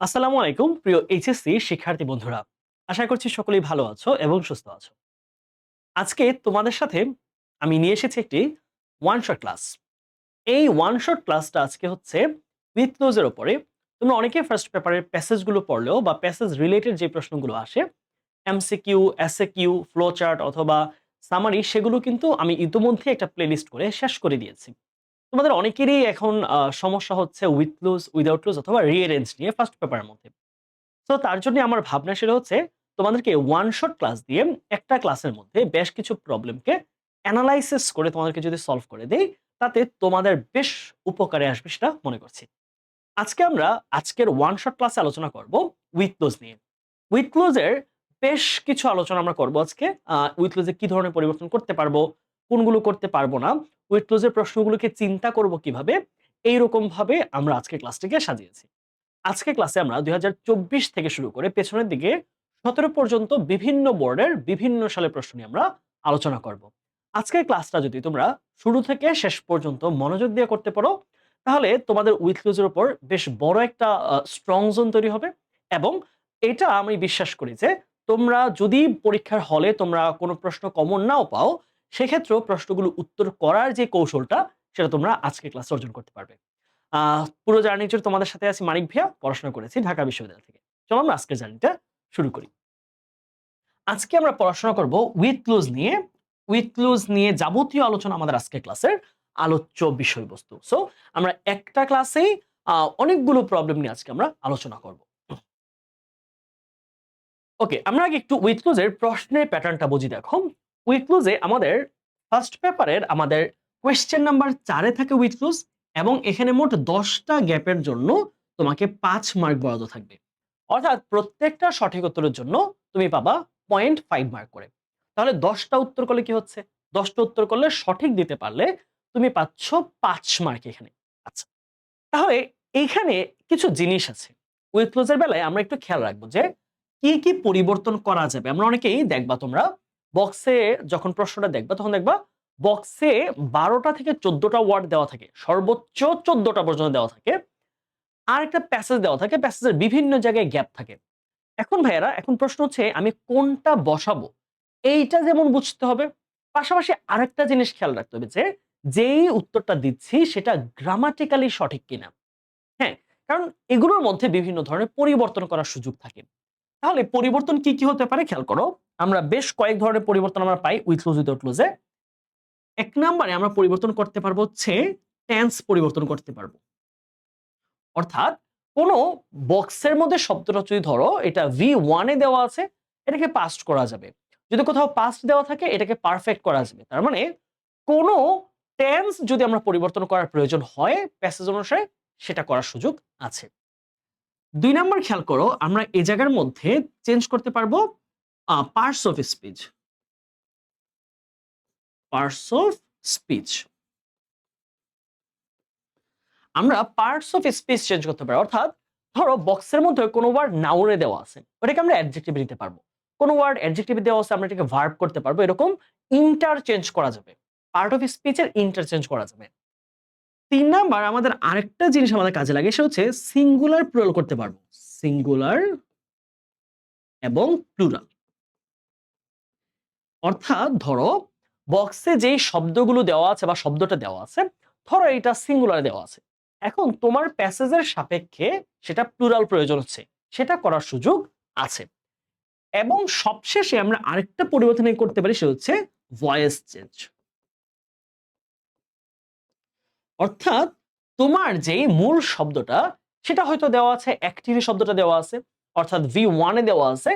আসসালামু আলাইকুম প্রিয় এইচএসসি শিক্ষার্থী বন্ধুরা। আশা করছি সকলেই ভালো আছো এবং সুস্থ আছো। আজকে তোমাদের সাথে আমি নিয়ে এসেছি একটি ওয়ান শট ক্লাস। এই ওয়ান শট ক্লাসটা আজকে হচ্ছে উইথ ক্লোজ এর উপরে। তোমরা অনেকেই ফার্স্ট পেপারের প্যাসেজ গুলো পড়লেও বা প্যাসেজ রিলেটেড যে প্রশ্নগুলো আসে এমসিকিউ, এসএকিউ, ফ্লো চার্ট অথবা সামারি সেগুলো কিন্তু আমি ইতিমধ্যে একটা প্লেলিস্ট করে শেষ করে দিয়েছি। তোমাদের অনেকেরই এখন সমস্যা হচ্ছে উইথ ক্লোজ, উইথআউট ক্লোজ অথবা রিঅ্যারেঞ্জ নিয়ে ফার্স্ট পেপারের মধ্যে। তো তার জন্য আমার ভাবনা সেটা হচ্ছে তোমাদেরকে ওয়ান শট ক্লাস দিয়ে একটা ক্লাসের মধ্যে বেশ কিছু প্রবলেমকে অ্যানালাইসিস করে তোমাদেরকে যদি সলভ করে দেই তাতে তোমাদের বেশ উপকারে আসবে সেটা মনে করছি। আজকে আমরা আজকের ওয়ান শট ক্লাসে আলোচনা করব উইথ ক্লোজ নিয়ে। উইথ ক্লোজ এর বেশ কিছু আলোচনা আমরা করব আজকে। উইথ ক্লোজে কি ধরনের পরিবর্তন করতে পারবো, কোনগুলো করতে পারবো না, উইথ ক্লোজের প্রশ্নগুলোকে চিন্তা করব কিভাবে, এইরকম ভাবে আমরা আজকের ক্লাসটিকে সাজিয়েছি। আজকে ক্লাসে আমরা ২০২৪ থেকে শুরু করে পেছনের দিকে ১৭ পর্যন্ত বিভিন্ন বোর্ডের বিভিন্ন সালের প্রশ্ন নিয়ে আমরা আলোচনা করব। আজকের ক্লাসটা যদি তোমরা শুরু থেকে শেষ পর্যন্ত মনোযোগ দিয়ে করতে পারো তাহলে তোমাদের উইথ ক্লোজের উপর বেশ বড় একটা স্ট্রং জোন তৈরি হবে। এবং এটা আমি বিশ্বাস করি যে তোমরা যদি পরীক্ষার হলে তোমরা কোনো প্রশ্ন কমন নাও পাও, সেক্ষেত্রেও প্রশ্নগুলো উত্তর করার যে কৌশলটা সেটা তোমরা আজকে ক্লাসে অর্জন করতে পারবে। পুরো জার্নির জন্য তোমাদের সাথে আছি মানিক ভাইয়া, পড়াশোনা করেছি ঢাকা বিশ্ববিদ্যালয় থেকে। চলো আমরা আজকের জার্নিটা শুরু করি। আজকে আমরা পড়াশোনা করব উইথ ক্লোজ নিয়ে। উইথ ক্লোজ নিয়ে যাবতীয় আলোচনা আমাদের আজকের ক্লাসের আলোচ্য বিষয়বস্তু। সো আমরা একটা ক্লাসেই অনেকগুলো প্রবলেম নিয়ে আজকে আমরা আলোচনা করব। ওকে, আমরা আগে একটু উইথ ক্লোজ এর প্রশ্নের প্যাটার্নটা বুঝি। দেখো, উইথ ক্লোজে আমাদের ফার্স্ট পেপারের আমাদের কোয়েশ্চেন নাম্বার ৪ এ থাকে উইথ ক্লোজ এবং এখানে মোট ১০টা গ্যাপের জন্য তোমাকে ৫ মার্ক বরাদ্দ থাকবে। অর্থাৎ প্রত্যেকটা সঠিক উত্তরের জন্য তুমি পাবা 0.5 মার্ক করে। তাহলে ১০টা উত্তর করলে কি হচ্ছে? ১০টা উত্তর করলে সঠিক দিতে পারলে তুমি পাচ্ছ ৫ মার্ক এখানে। আচ্ছা, তাহলে এইখানে কিছু জিনিস আছে। উইথ ক্লোজ এর বেলায় আমরা একটু খেয়াল রাখবো যে কি, কি পরিবর্তন করা যাবে। আমরা অনেকেই দেখবা তোমরা বক্সে যখন প্রশ্নটা দেখবা তখন দেখবা বক্সে ১২টা থেকে ১৪টা ওয়ার্ড দেওয়া থাকে। সর্বোচ্চ ১৪টা পর্যন্ত দেওয়া থাকে। আর একটা প্যাসেজ দেওয়া থাকে। প্যাসেজের বিভিন্ন জায়গায় গ্যাপ থাকে। এখন ভাইয়েরা, এখন প্রশ্ন হচ্ছে আমি কোনটা বসাবো? এইটা যেমন বুঝতে হবে, পাশাপাশি আরেকটা জিনিস খেয়াল রাখতে হবে যে যেই উত্তরটা দিচ্ছি সেটা গ্রামাটিক্যালি সঠিক কিনা। হ্যাঁ, কারণ এগুলোর মধ্যে বিভিন্ন ধরনের পরিবর্তন করার সুযোগ থাকে। তাহলে পরিবর্তন কি, কি হতে পারে খেয়াল করো। আমরা বেশ কয়েক ধরনের পরিবর্তন আমরা পাই উইথ ক্লোজ উইথআউট ক্লোজে। ১ নম্বরে আমরা পরিবর্তন করতে পারবো হচ্ছে টেন্স পরিবর্তন করতে পারবো। অর্থাৎ কোন বক্সের মধ্যে শব্দটা যদি ধরো এটা V1 এ দেওয়া আছে, এটাকে পাস্ট করা যাবে। যদি কোথাও পাস্ট দেওয়া থাকে এটাকে পারফেক্ট করা যাবে। তার মানে কোন টেন্স যদি আমরা পরিবর্তন করার প্রয়োজন হয় প্যাসেজ অনুসারে সেটা করার সুযোগ আছে। ২ নাম্বার খেয়াল করো, আমরা এই জায়গার মধ্যে চেঞ্জ করতে পারবো parts of speech. Parts of speech. আমরা পার্টস অফ স্পিচ চেঞ্জ করতে পারি। অর্থাৎ ধরো বক্সের মধ্যে কোনো ওয়ার্ড নাউনে দেওয়া আছে, ওটাকে আমরা অ্যাডজেক্টিভে দিতে পারবো। কোনো ওয়ার্ড অ্যাডজেক্টিভে দেওয়া আছে আমরা এটাকে ভার্ব করতে পারবো। এরকম ইন্টারচেঞ্জ করা যাবে। পার্ট অফ স্পিচের ইন্টারচেঞ্জ করা যাবে। ৩ নাম্বার আমাদের আরেকটা জিনিস আমাদের কাজে লাগে, সেটা হচ্ছে সিঙ্গুলার প্লুরাল করতে পারবো। সিঙ্গুলার এবং প্লুরাল। অর্থাৎ ধরো বক্সে যেই শব্দগুলো দেওয়া আছে বা শব্দটা দেওয়া আছে, ধরো এটা সিঙ্গুলার দেওয়া আছে। এখন তোমার প্যাসেজের সাপেক্ষে সেটা প্লুরাল প্রয়োজন হচ্ছে, সেটা করার সুযোগ আছে। এবং সবশেষে আমরা আরেকটা পরিবর্তন করতে পারি, সেটা হচ্ছে ভয়েস চেঞ্জ। অর্থাৎ তোমার যেই মূল শব্দটা সেটা হয়তো দেওয়া আছে, অ্যাক্টিভে শব্দটা দেওয়া আছে, অর্থাৎ V1 এ দেওয়া আছে।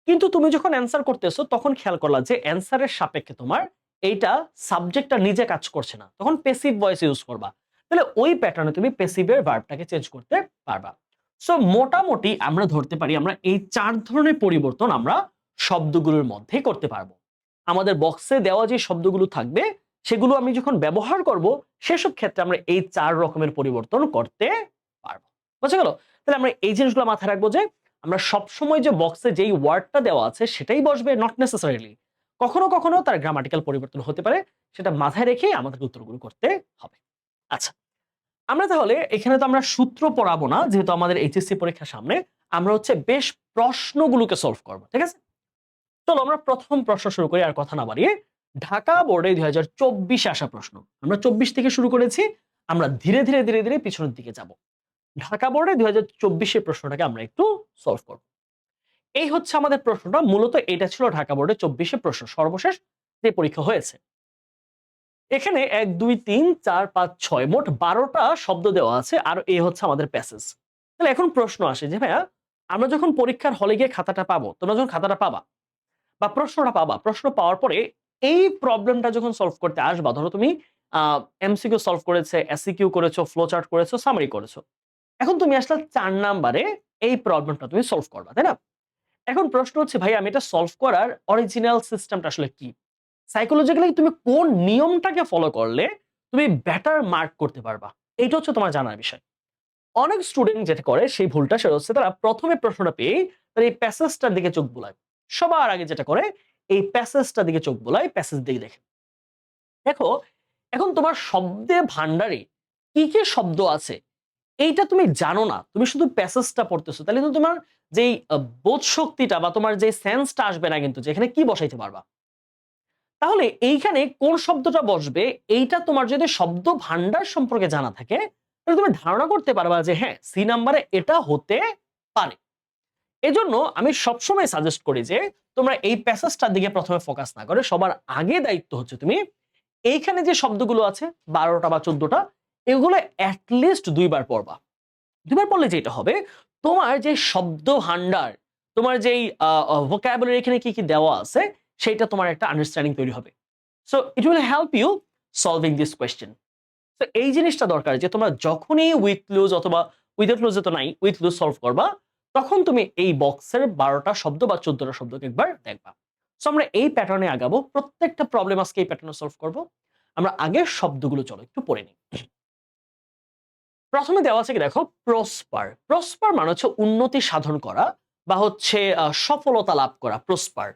কিন্তু তুমি যখন অ্যান্সার করতেছো তখন খেয়াল করলা যে অ্যান্সারের সাপেক্ষে তোমার এইটা সাবজেক্টটা নিজে কাজ করছে না, তখন প্যাসিভ ভয়েস ইউজ করবা। তাহলে ওই প্যাটার্নে তুমি প্যাসিভের ভার্বটাকে চেঞ্জ করতে পারবা। সো মোটামুটি আমরা ধরতে পারি আমরা এই ৪ ধরনের পরিবর্তন আমরা শব্দগুলোর মধ্যে করতে পারবো। আমাদের বক্সে দেওয়া যে শব্দগুলো থাকবে সেগুলো আমি যখন ব্যবহার করব সেসব ক্ষেত্রে আমরা এই ৪ রকমের পরিবর্তন করতে পারবো। বুঝা গেল? তাহলে আমরা এই জিনিসগুলো মাথায় রাখবো যে আমরা সবসময় যে বক্সে যেই ওয়ার্ডটা দেওয়া আছে সেটাই বসবে, নট নেসেসারিলি। কখনো, কখনো তার গ্রামাটিক্যাল পরিবর্তন হতে পারে। সেটা মাথায় রেখেই আমাদের উত্তরগুলো করতে হবে। আচ্ছা, আমরা তাহলে এখানে তো আমরা সূত্র পড়াবো না, যেহেতু আমাদের এইচএসসি পরীক্ষার সামনে। আমরা হচ্ছে বেশ প্রশ্নগুলোকে সলভ করব, ঠিক আছে? চলো আমরা প্রথম প্রশ্ন শুরু করি, আর কথা না বাড়িয়ে। ঢাকা বোর্ডে 2024 আসা প্রশ্ন। আমরা 24 থেকে শুরু করেছি, আমরা ধীরে ধীরে ধীরে ধীরে পিছনের দিকে যাব। ঢাকা বোর্ডে 2024 এর প্রশ্নটাকে আমরা একটু সলভ করব। এই হচ্ছে আমাদের প্রশ্নটা, মূলত এটা ছিল ঢাকা বোর্ডে 24 প্রশ্ন, সর্বশেষ যে পরীক্ষা হয়েছে। এখানে 1 2 3 4 5 6 মোট 12টা শব্দ দেওয়া আছে, আর এই হচ্ছে আমাদের প্যাসেজ। তাহলে এখন প্রশ্ন আসে যে ভাইয়া, আমরা যখন পরীক্ষার হলে গিয়ে খাতাটা পাবো, তোমরা যখন খাতাটা পাবা বা প্রশ্নটা পাবা, প্রশ্ন পাওয়ার পরে এই প্রবলেমটা যখন সলভ করতে আসবা, ধরো তুমি এমসিকিউ সলভ করেছে, এসিকিউ করেছো, ফ্লো চার্ট করেছো, সামারি করেছো, এখন তুমি আসলে 4 নাম্বারে এই প্রবলেমটা তুমি সলভ করবা, তাই না? এখন প্রশ্ন হচ্ছে ভাই, আমি এটা সলভ করার অরিজিনাল সিস্টেমটা আসলে কি? সাইকোলজিক্যালি তুমি কোন নিয়মটাকে ফলো করলে তুমি বেটার মার্ক করতে পারবা, এটা হচ্ছে তোমার জানার বিষয়। অনেক স্টুডেন্ট যেটা করে সেই ভুলটা, সেটা হচ্ছে তারা প্রথমে প্রশ্নটা পেয়ে তারা এই প্যাসেজটার দিকে চোখ বুলায়। সবার আগে যেটা করে এই প্যাসেজটার দিকে চোখ বুলায়, প্যাসেজ দিকে দেখে। দেখো, এখন তোমার শব্দে ভান্ডারে কি কি শব্দ আছে এইটা তুমি জানো না, তুমি শুধু প্যাসেজটা পড়তেছো, তাহলে কিন্তু তোমার যেই বোধ শক্তিটা বা তোমার যে সেন্সটা আসবে না, কিন্তু যেখানে কি বসাইতে পারবা। তাহলে এইখানে কোন শব্দটা বসবে, এইটা তোমার যদি শব্দ ভান্ডার সম্পর্কে জানা থাকে, তাহলে তুমি ধারণা করতে পারবা যে হ্যাঁ, সি নাম্বারে এটা হতে পারে। এজন্য আমি সবসময় সাজেস্ট করি যে তোমরা এই প্যাসেজটার দিকে প্রথমে ফোকাস না করে সবার আগে দায়িত্ব হচ্ছে তুমি এইখানে যে শব্দগুলো আছে 12টা বা 14টা, এগুলো অ্যাটলিস্ট 2বার পড়বা। 2বার পড়লে যেটা হবে, তোমার যে শব্দ ভান্ডার, তোমার যেই ভোকাবুলারি এখানে কি কি দেওয়া আছে, সেটা তোমার একটা আন্ডারস্ট্যান্ডিং তৈরি হবে। So it will help you solving this question. তো এই জিনিসটা দরকার যে তোমরা যখনই উইথ লুজ অথবা উইদাউট লুজে তো নাই, উইথ লুজ সলভ করবা, তখন তুমি এই বক্সের 12টা শব্দ বা 14টা শব্দকে একবার দেখবা। সো আমরা এই প্যাটার্নে আগাবো, প্রত্যেকটা প্রবলেম আজকে এই প্যাটার্নে সলভ করব। আমরা আগের শব্দগুলো চলো একটু পড়ে নিই। প্রথমে দেওয়া আছে কি দেখো, প্রসপার। প্রসপার মানে হচ্ছে উন্নতি সাধন করা বা হচ্ছে সফলতা লাভ করা, প্রসপার।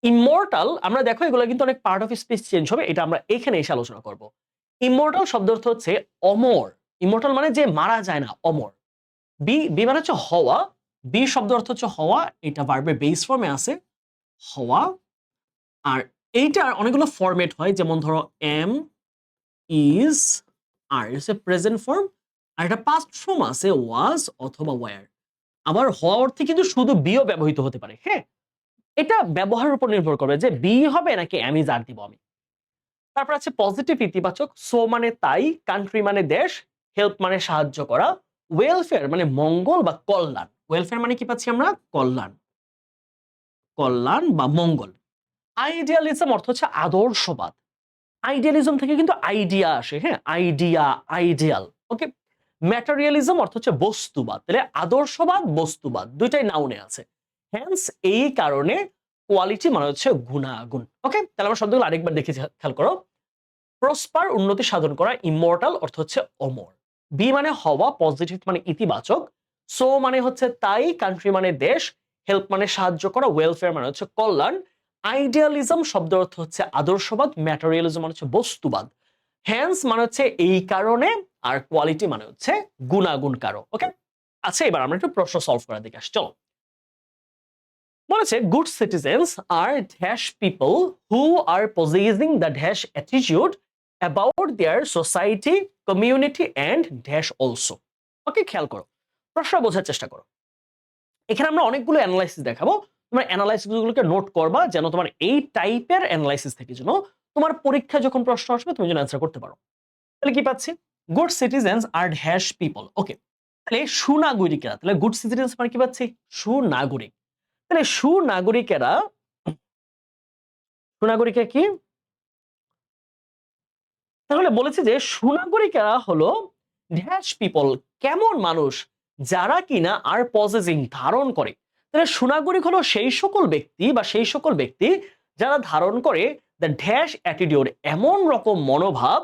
ইমমর্টাল, আমরা দেখো এগুলো কিন্তু অনেক পার্ট অফ স্পিচ চেঞ্জ হবে, এটা আমরা এখানে এসে আলোচনা করব। ইমমর্টাল শব্দ অর্থ হচ্ছে অমর। ইমমর্টাল মানে যে মারা যায় না, অমর। বি বি মানে হচ্ছে হওয়া। বি শব্দ অর্থ হচ্ছে হওয়া, এটা ভার্বের বেস ফর্মে আছে, হওয়া। আর এইটার অনেকগুলো ফরম্যাট হয়, যেমন ধরো এম, ইজ, আর হচ্ছে প্রেজেন্ট ফর্ম। আর এটা পাস্ট ফর্ম আছে, ওয়াজ অথবা ওয়্যার। আবার হওয়া অর্থে কিন্তু শুধু বিও ব্যবহৃত হতে পারে, হ্যাঁ। এটা ব্যবহারের উপর নির্ভর করবে যে বি হবে নাকি এম ইজ আর দিব আমি। তারপর আছে পজিটিভ, ইতিবাচক। সো মানে তাই, কান্ট্রি মানে দেশ, হেল্প মানে সাহায্য করা, ওয়েলফেয়ার মানে মঙ্গল বা কল্যাণ। ওয়েলফেয়ার মানে কি পাচ্ছি আমরা, কল্যাণ, কল্যাণ বা মঙ্গল। আইডিয়ালিজম অর্থ হচ্ছে আদর্শবাদ। আইডিয়ালিজম থেকে কিন্তু আইডিয়া আসে, হ্যাঁ, আইডিয়া, আইডিয়াল, ওকে। ম্যাটেরিয়ালিজম অর্থ হচ্ছে বস্তুবাদ। তাহলে আদর্শবাদ, বস্তুবাদ দুইটাই নাউনে আছে। হ্যান্স এই কারণে কোয়ালিটি মানে হচ্ছে গুণাগুণ, ওকে। তাহলে আমরা শব্দগুলো আরেকবার দেখে খেয়াল করো। প্রসপার উন্নতি সাধন করা, ইমমর্টাল অর্থ হচ্ছে অমর। বি মানে হওয়া, পজিটিভ মানে ইতিবাচক, সো মানে হচ্ছে তাই, কান্ট্রি মানে দেশ, হেল্প মানে সাহায্য করা, ওয়েলফেয়ার মানে হচ্ছে কল্যাণ, আইডিয়ালিজম শব্দ অর্থ হচ্ছে আদর্শবাদ, ম্যাটেরিয়ালিজম মানে হচ্ছে বস্তুবাদ, হ্যান্স মানে হচ্ছে এই কারণে, আর কোয়ালিটি মানে হচ্ছে গুণাগুণ কারো, ওকে। আচ্ছা, এবার আমরা একটু প্রশ্ন সলভ করার দিকে আসি, চলো। বলেছে good citizens are dash people who are possessing the dash attitude about their society, community and dash also. Okay, খেয়াল করো, প্রশ্ন বোঝার চেষ্টা করো। এখানে আমরা অনেকগুলো অ্যানালাইসিস দেখাবো, তোমার অ্যানালাইসিস গুলোকে নোট করবা, যেন তোমার এই টাইপের অ্যানালাইসিস থেকে যেন তোমার পরীক্ষা যখন প্রশ্ন আসবে তুমি যেন অ্যান্সার করতে পারো। তাহলে কি পাচ্ছি, good citizens are dash people, ওকে। তাহলে সুনাগরিকেরা, তাহলে গুড সিটিজেন্স মানে কি পাচ্ছি, সুনাগরিক। তাহলে সুনাগরিকেরা, সুনাগরিকেরা কি, তাহলে বলেছে যে সুনাগরিকেরা হলো ড্যাশ পিপল, কেমন মানুষ, যারা কিনা আর পজেসিং ধারণ করে। তাহলে সুনাগরিক হলো সেই সকল ব্যক্তি বা সেই সকল ব্যক্তি যারা ধারণ করে দ্য ড্যাশ অ্যাটিটিউড, এমন রকম মনোভাব,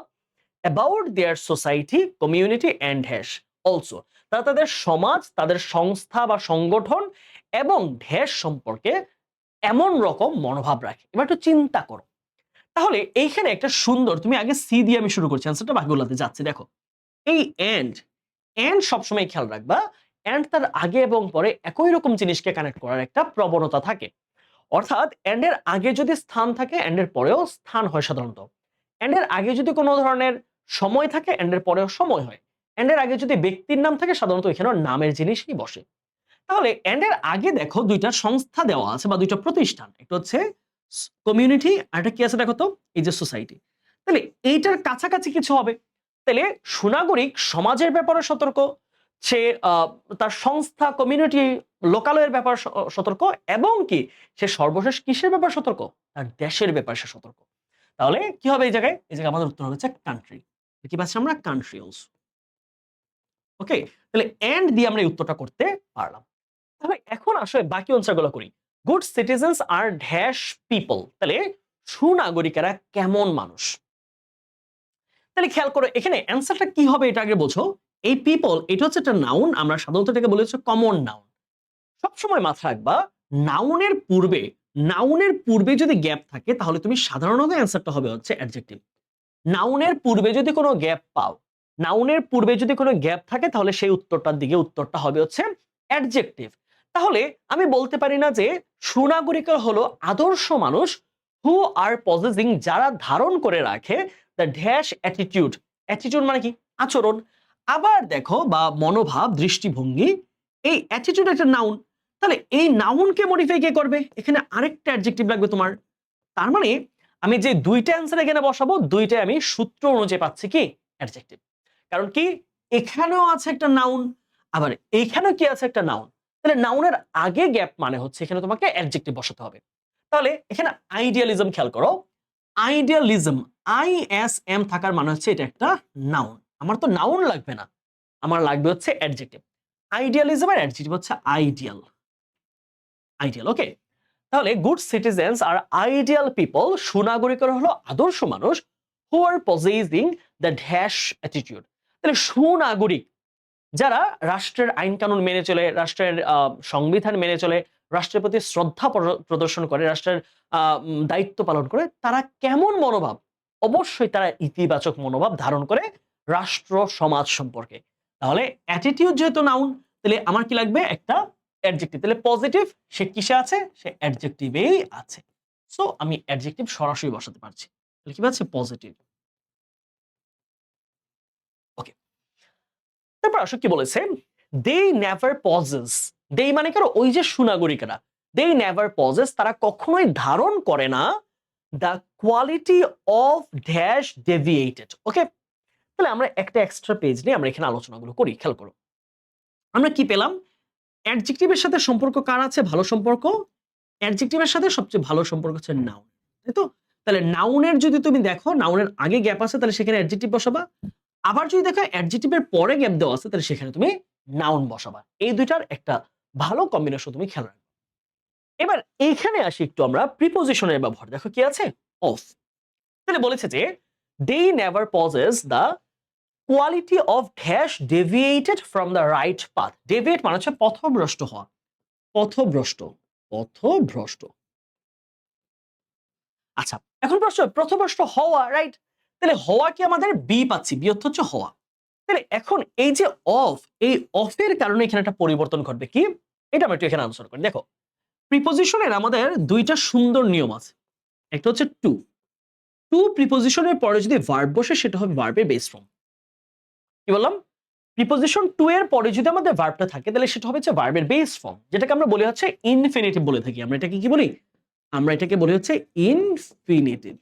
about their society, community and dash also, তারা তাদের সমাজ, তাদের সংস্থা বা সংগঠন এবং ড্যাশ সম্পর্কে এমন রকম মনোভাব রাখে। এবার একটু চিন্তা করো, তাহলে এইখানে একটা সুন্দর, তুমি আগে সি দিয়ে আমি শুরু করছি, অ্যান্সারটা বাকিগুলোতে যাচ্ছে, দেখো। এই এন্ড সবসময় খেয়াল রাখবা, এন্ড তার আগে এবং পরে একই রকম জিনিসকে কানেক্ট করার একটা প্রবণতা থাকে। অর্থাৎ এন্ড এর আগে যদি স্থান থাকে, এন্ড এর পরেও স্থান হয় সাধারণত। এন্ড এর আগে যদি কোনো ধরনের সময় থাকে, এন্ড এর পরেও সময় হয়। এন্ড এর আগে যদি ব্যক্তির নাম থাকে, সাধারণত এখানেও নামের জিনিসই বসে। তাহলে এন্ড এর আগে দেখো দুইটা সংস্থা দেওয়া আছে বা দুইটা প্রতিষ্ঠান, একটা হচ্ছে কমিউনিটি আর একটা কি আছে দেখো তো, এই যে সোসাইটি। তাহলে এইটার কাছাকাছি কিছু হবে। তাহলে সুনাগরিক সমাজের ব্যাপারে সতর্ক, সে তার সংস্থা কমিউনিটি লোকালয়ের ব্যাপারে সতর্ক, এবং কি সে সর্বশেষ কিসের ব্যাপার সতর্ক, তার দেশের ব্যাপারে সে সতর্ক। তাহলে কি হবে এই জায়গায়, এই জায়গায় আমাদের উত্তর হচ্ছে কান্ট্রি। কি পাচ্ছি আমরা, কান্ট্রি অলসো। ওকে, তাহলে এন্ড দিয়ে আমরা এই উত্তরটা করতে পারলাম। তাহলে এখন আসলে বাকি অঞ্চলগুলো করি। Good citizens are dash people, তাহলে সুনাগরিকেরা কেমন মানুষ। তাহলে খেয়াল করো এখানে অ্যান্সারটা কি হবে এটা আগে বোঝো। এই পিপল এটা হচ্ছে একটা নাউন, আমরা সাধারণত এটাকে বলি হচ্ছে কমন নাউন। সবসময় মাথায় রাখবা, নাউনের পূর্বে নাউনের পূর্বে যদি গ্যাপ থাকে তাহলে তুমি সাধারণত অ্যান্সারটা হবে হচ্ছে অ্যাডজেক্টিভ। নাউনের পূর্বে যদি কোনো গ্যাপ পাও, নাউনের পূর্বে যদি কোনো গ্যাপ থাকে তাহলে সেই উত্তরটার দিকে উত্তরটা হবে হচ্ছে অ্যাডজেক্টিভ। তাহলে আমি বলতে পারি না যে সুনাগরিকরা হলো আদর্শ মানুষ, হু আর পজেসিং, যারা ধারণ করে রাখে দ্য ড্যাশ অ্যাটিটিউড। অ্যাটিটিউড মানে কি, আচরণ। আবার দেখো বা মনোভাব, দৃষ্টিভঙ্গি, এই অ্যাটিটিউড একটা নাউন। তাহলে এই নাউনকে মডিফাই কে করবে, এখানে আরেকটা অ্যাডজেক্টিভ লাগবে তোমার। তার মানে আমি যে দুইটা অ্যান্সার এখানে বসাবো, দুইটাই আমি সূত্র অনুযায়ী পাচ্ছি কি, অ্যাডজেক্টিভ। কারণ কি, এখানেও আছে একটা নাউন, আবার এইখানেও কি আছে একটা নাউন। তাহলে নাউনের আগে গ্যাপ মানে হচ্ছে এখানে তোমাকে অ্যাডজেক্টিভ বসাতে হবে। তাহলে এখানে আইডিয়ালিজম খেয়াল করো, আইডিয়ালিজম, ISM থাকার মানে হচ্ছে এটা একটা নাউন। আমার তো নাউন লাগবে না, আমার লাগবে হচ্ছে অ্যাডজেক্টিভ। আইডিয়ালিজমের অ্যাডজেক্টিভ হচ্ছে আইডিয়াল। আইডিয়াল, ওকে। তাহলে গুড সিটিজেন্স আর আইডিয়াল পিপল, সুনাগরিকরা হলো আদর্শ মানুষ, হু are possessing the dash attitude. তাহলে সুনাগরিক যারা রাষ্ট্রের আইন কানুন মেনে চলে, রাষ্ট্রের সংবিধান মেনে চলে, রাষ্ট্রের প্রতি শ্রদ্ধা প্রদর্শন করে, রাষ্ট্রের দায়িত্ব পালন করে, তারা কেমন মনোভাব, অবশ্যই তারা ইতিবাচক মনোভাব ধারণ করে রাষ্ট্র সমাজ সম্পর্কে। তাহলে অ্যাটিটিউড যেহেতু নাউন, তাহলে আমার কি লাগবে, একটা অ্যাডজেক্টিভ। তাহলে পজিটিভ, সে কিসে আছে, সে অ্যাডজেক্টিভেই আছে। সো আমি অ্যাডজেক্টিভ সরাসরি বসাতে পারছি। তাহলে কি পাচ্ছে, পজিটিভ। ওকে, তারপর আসো কি বলেছে, দে নেভার পজেস। দে মানে কারো ওই যে সুনাগরিকেরা, দে নেভার পজেস, তারা কখনোই ধারণ করে না the quality of dash deviated. Okay, তাহলে আমরা একটা এক্সট্রা পেজ নিয়ে আমরা এখানে আলোচনাগুলো করি। খেয়াল করো, আমরা কি পেলাম, অ্যাডজেক্টিভের সাথে সম্পর্ক কার আছে, ভালো সম্পর্ক। অ্যাডজেক্টিভের সাথে সবচেয়ে ভালো সম্পর্ক হচ্ছে নাউন, তাই তো। তাহলে নাউনের যদি তুমি দেখো নাউনের আগে গ্যাপ আছে, তাহলে সেখানে অ্যাডজেক্টিভ বসাবা। আবার যদি দেখো অ্যাডজেক্টিভের পরে গ্যাপ দেওয়া আছে, তাহলে সেখানে তুমি নাউন বসাবা। এই দুইটার একটা ভালো কম্বিনেশন তুমি খেয়াল রাখবে। এবার এইখানে আসি একটু আমরা প্রিপোজিশনের ব্যবহার। দেখো কি আছে, অফ। তাহলে বলেছে যে they never possess the quality of dash deviated from the right path. Deviate মানে হচ্ছে পথভ্রষ্ট হওয়া, পথভ্রষ্ট, পথভ্রষ্ট। আচ্ছা, এখন প্রশ্ন, পথভ্রষ্ট হওয়া, রাইট। তাহলে হওয়া কি আমাদের বি পাচ্ছি, বি অর্থ হচ্ছে হওয়া। তাহলে এখন এই যে অফ, এই অফের কারণে এখানে একটা পরিবর্তন ঘটবে, কি এটা আমরা একটু এখানে আলোচনা করি। দেখো প্রিপোজিশনের আমাদের দুইটা সুন্দর নিয়ম আছে। একটা হচ্ছে টু, টু প্রিপোজিশনের পরে যদি ভার্ব বসে সেটা হবে ভার্বের বেস ফর্ম। কি বললাম, প্রিপোজিশন টু এর পরে যদি আমাদের ভার্বটা থাকে তাহলে সেটা হবে হচ্ছে ভার্বের বেস ফর্ম, যেটাকে আমরা বলি হচ্ছে ইনফিনিটিভ বলে থাকি। আমরা এটাকে কি বলি, আমরা এটাকে বলি হচ্ছে ইনফিনিটিভ।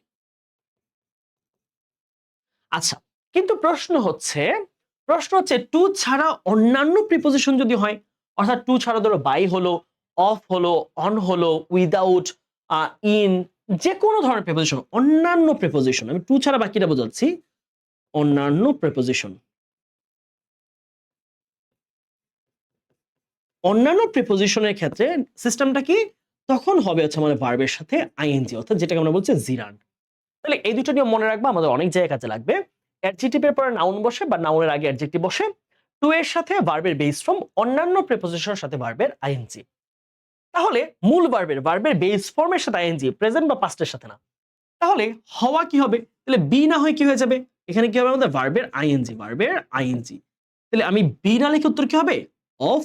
আচ্ছা, কিন্তু প্রশ্ন হচ্ছে টু ছাড়া অন্যান্য প্রিপোজিশন যদি হয়, অর্থাৎ টু ছাড়া ধরো বাই হলো, অফ হলো, অন হলো, উইদাউট, ইন, যে কোনো ধরনের প্রিপোজিশন, অন্যান্য প্রিপোজিশন, আমি টু ছাড়া বাকিটা বোঝাচ্ছি, অন্যান্য প্রিপোজিশন। অন্যান্য প্রিপোজিশনের ক্ষেত্রে সিস্টেমটা কি, তখন হবে হচ্ছে আমাদের ভার্বের সাথে আইএনজি, অর্থাৎ যেটাকে আমরা বলছি জিরান। তাহলে এই দুটো নিয়ম মনে রাখবা, আমাদের অনেক জায়গায় কাজে লাগবে। অ্যাডজেক্টিভের পরে নাউন বসে বা নাউনের আগে অ্যাডজেক্টিভ বসে, টু এর সাথে ভার্বের বেস ফর্ম, অন্যান্য প্রিপোজিশনের সাথে ভার্বের আইএনজি। তাহলে মূল ভার্বের বেস ফর্মের সাথে আইএনজি, প্রেজেন্ট বা পাস্টের সাথে না। তাহলে হওয়া কি হবে, তাহলে বি না হয় কি হয়ে যাবে, এখানে কি হবে আমাদের ভার্বের আইএনজি। তাহলে আমি বি না লিখে উত্তর কি হবে? অফ